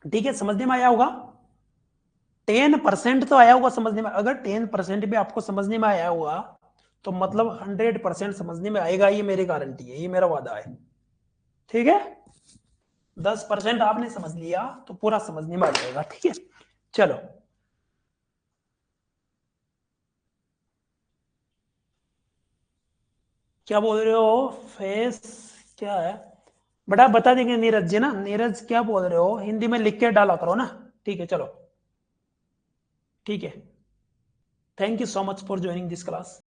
ठीक है, समझने में आया होगा। 10% तो आया होगा समझने में। अगर 10% भी आपको समझने में आया होगा, तो मतलब 100% समझने में आएगा, ये मेरी गारंटी है, ये मेरा वादा है, ठीक है। 10% आपने समझ लिया तो पूरा समझने में आ जाएगा, ठीक है। चलो, क्या बोल रहे हो? फेस क्या है बेटा? बता देंगे नीरज जी ना। नीरज क्या बोल रहे हो? हिंदी में लिख के डाला करो ना, ठीक है। चलो, ठीक है। Thank you so much for joining this class.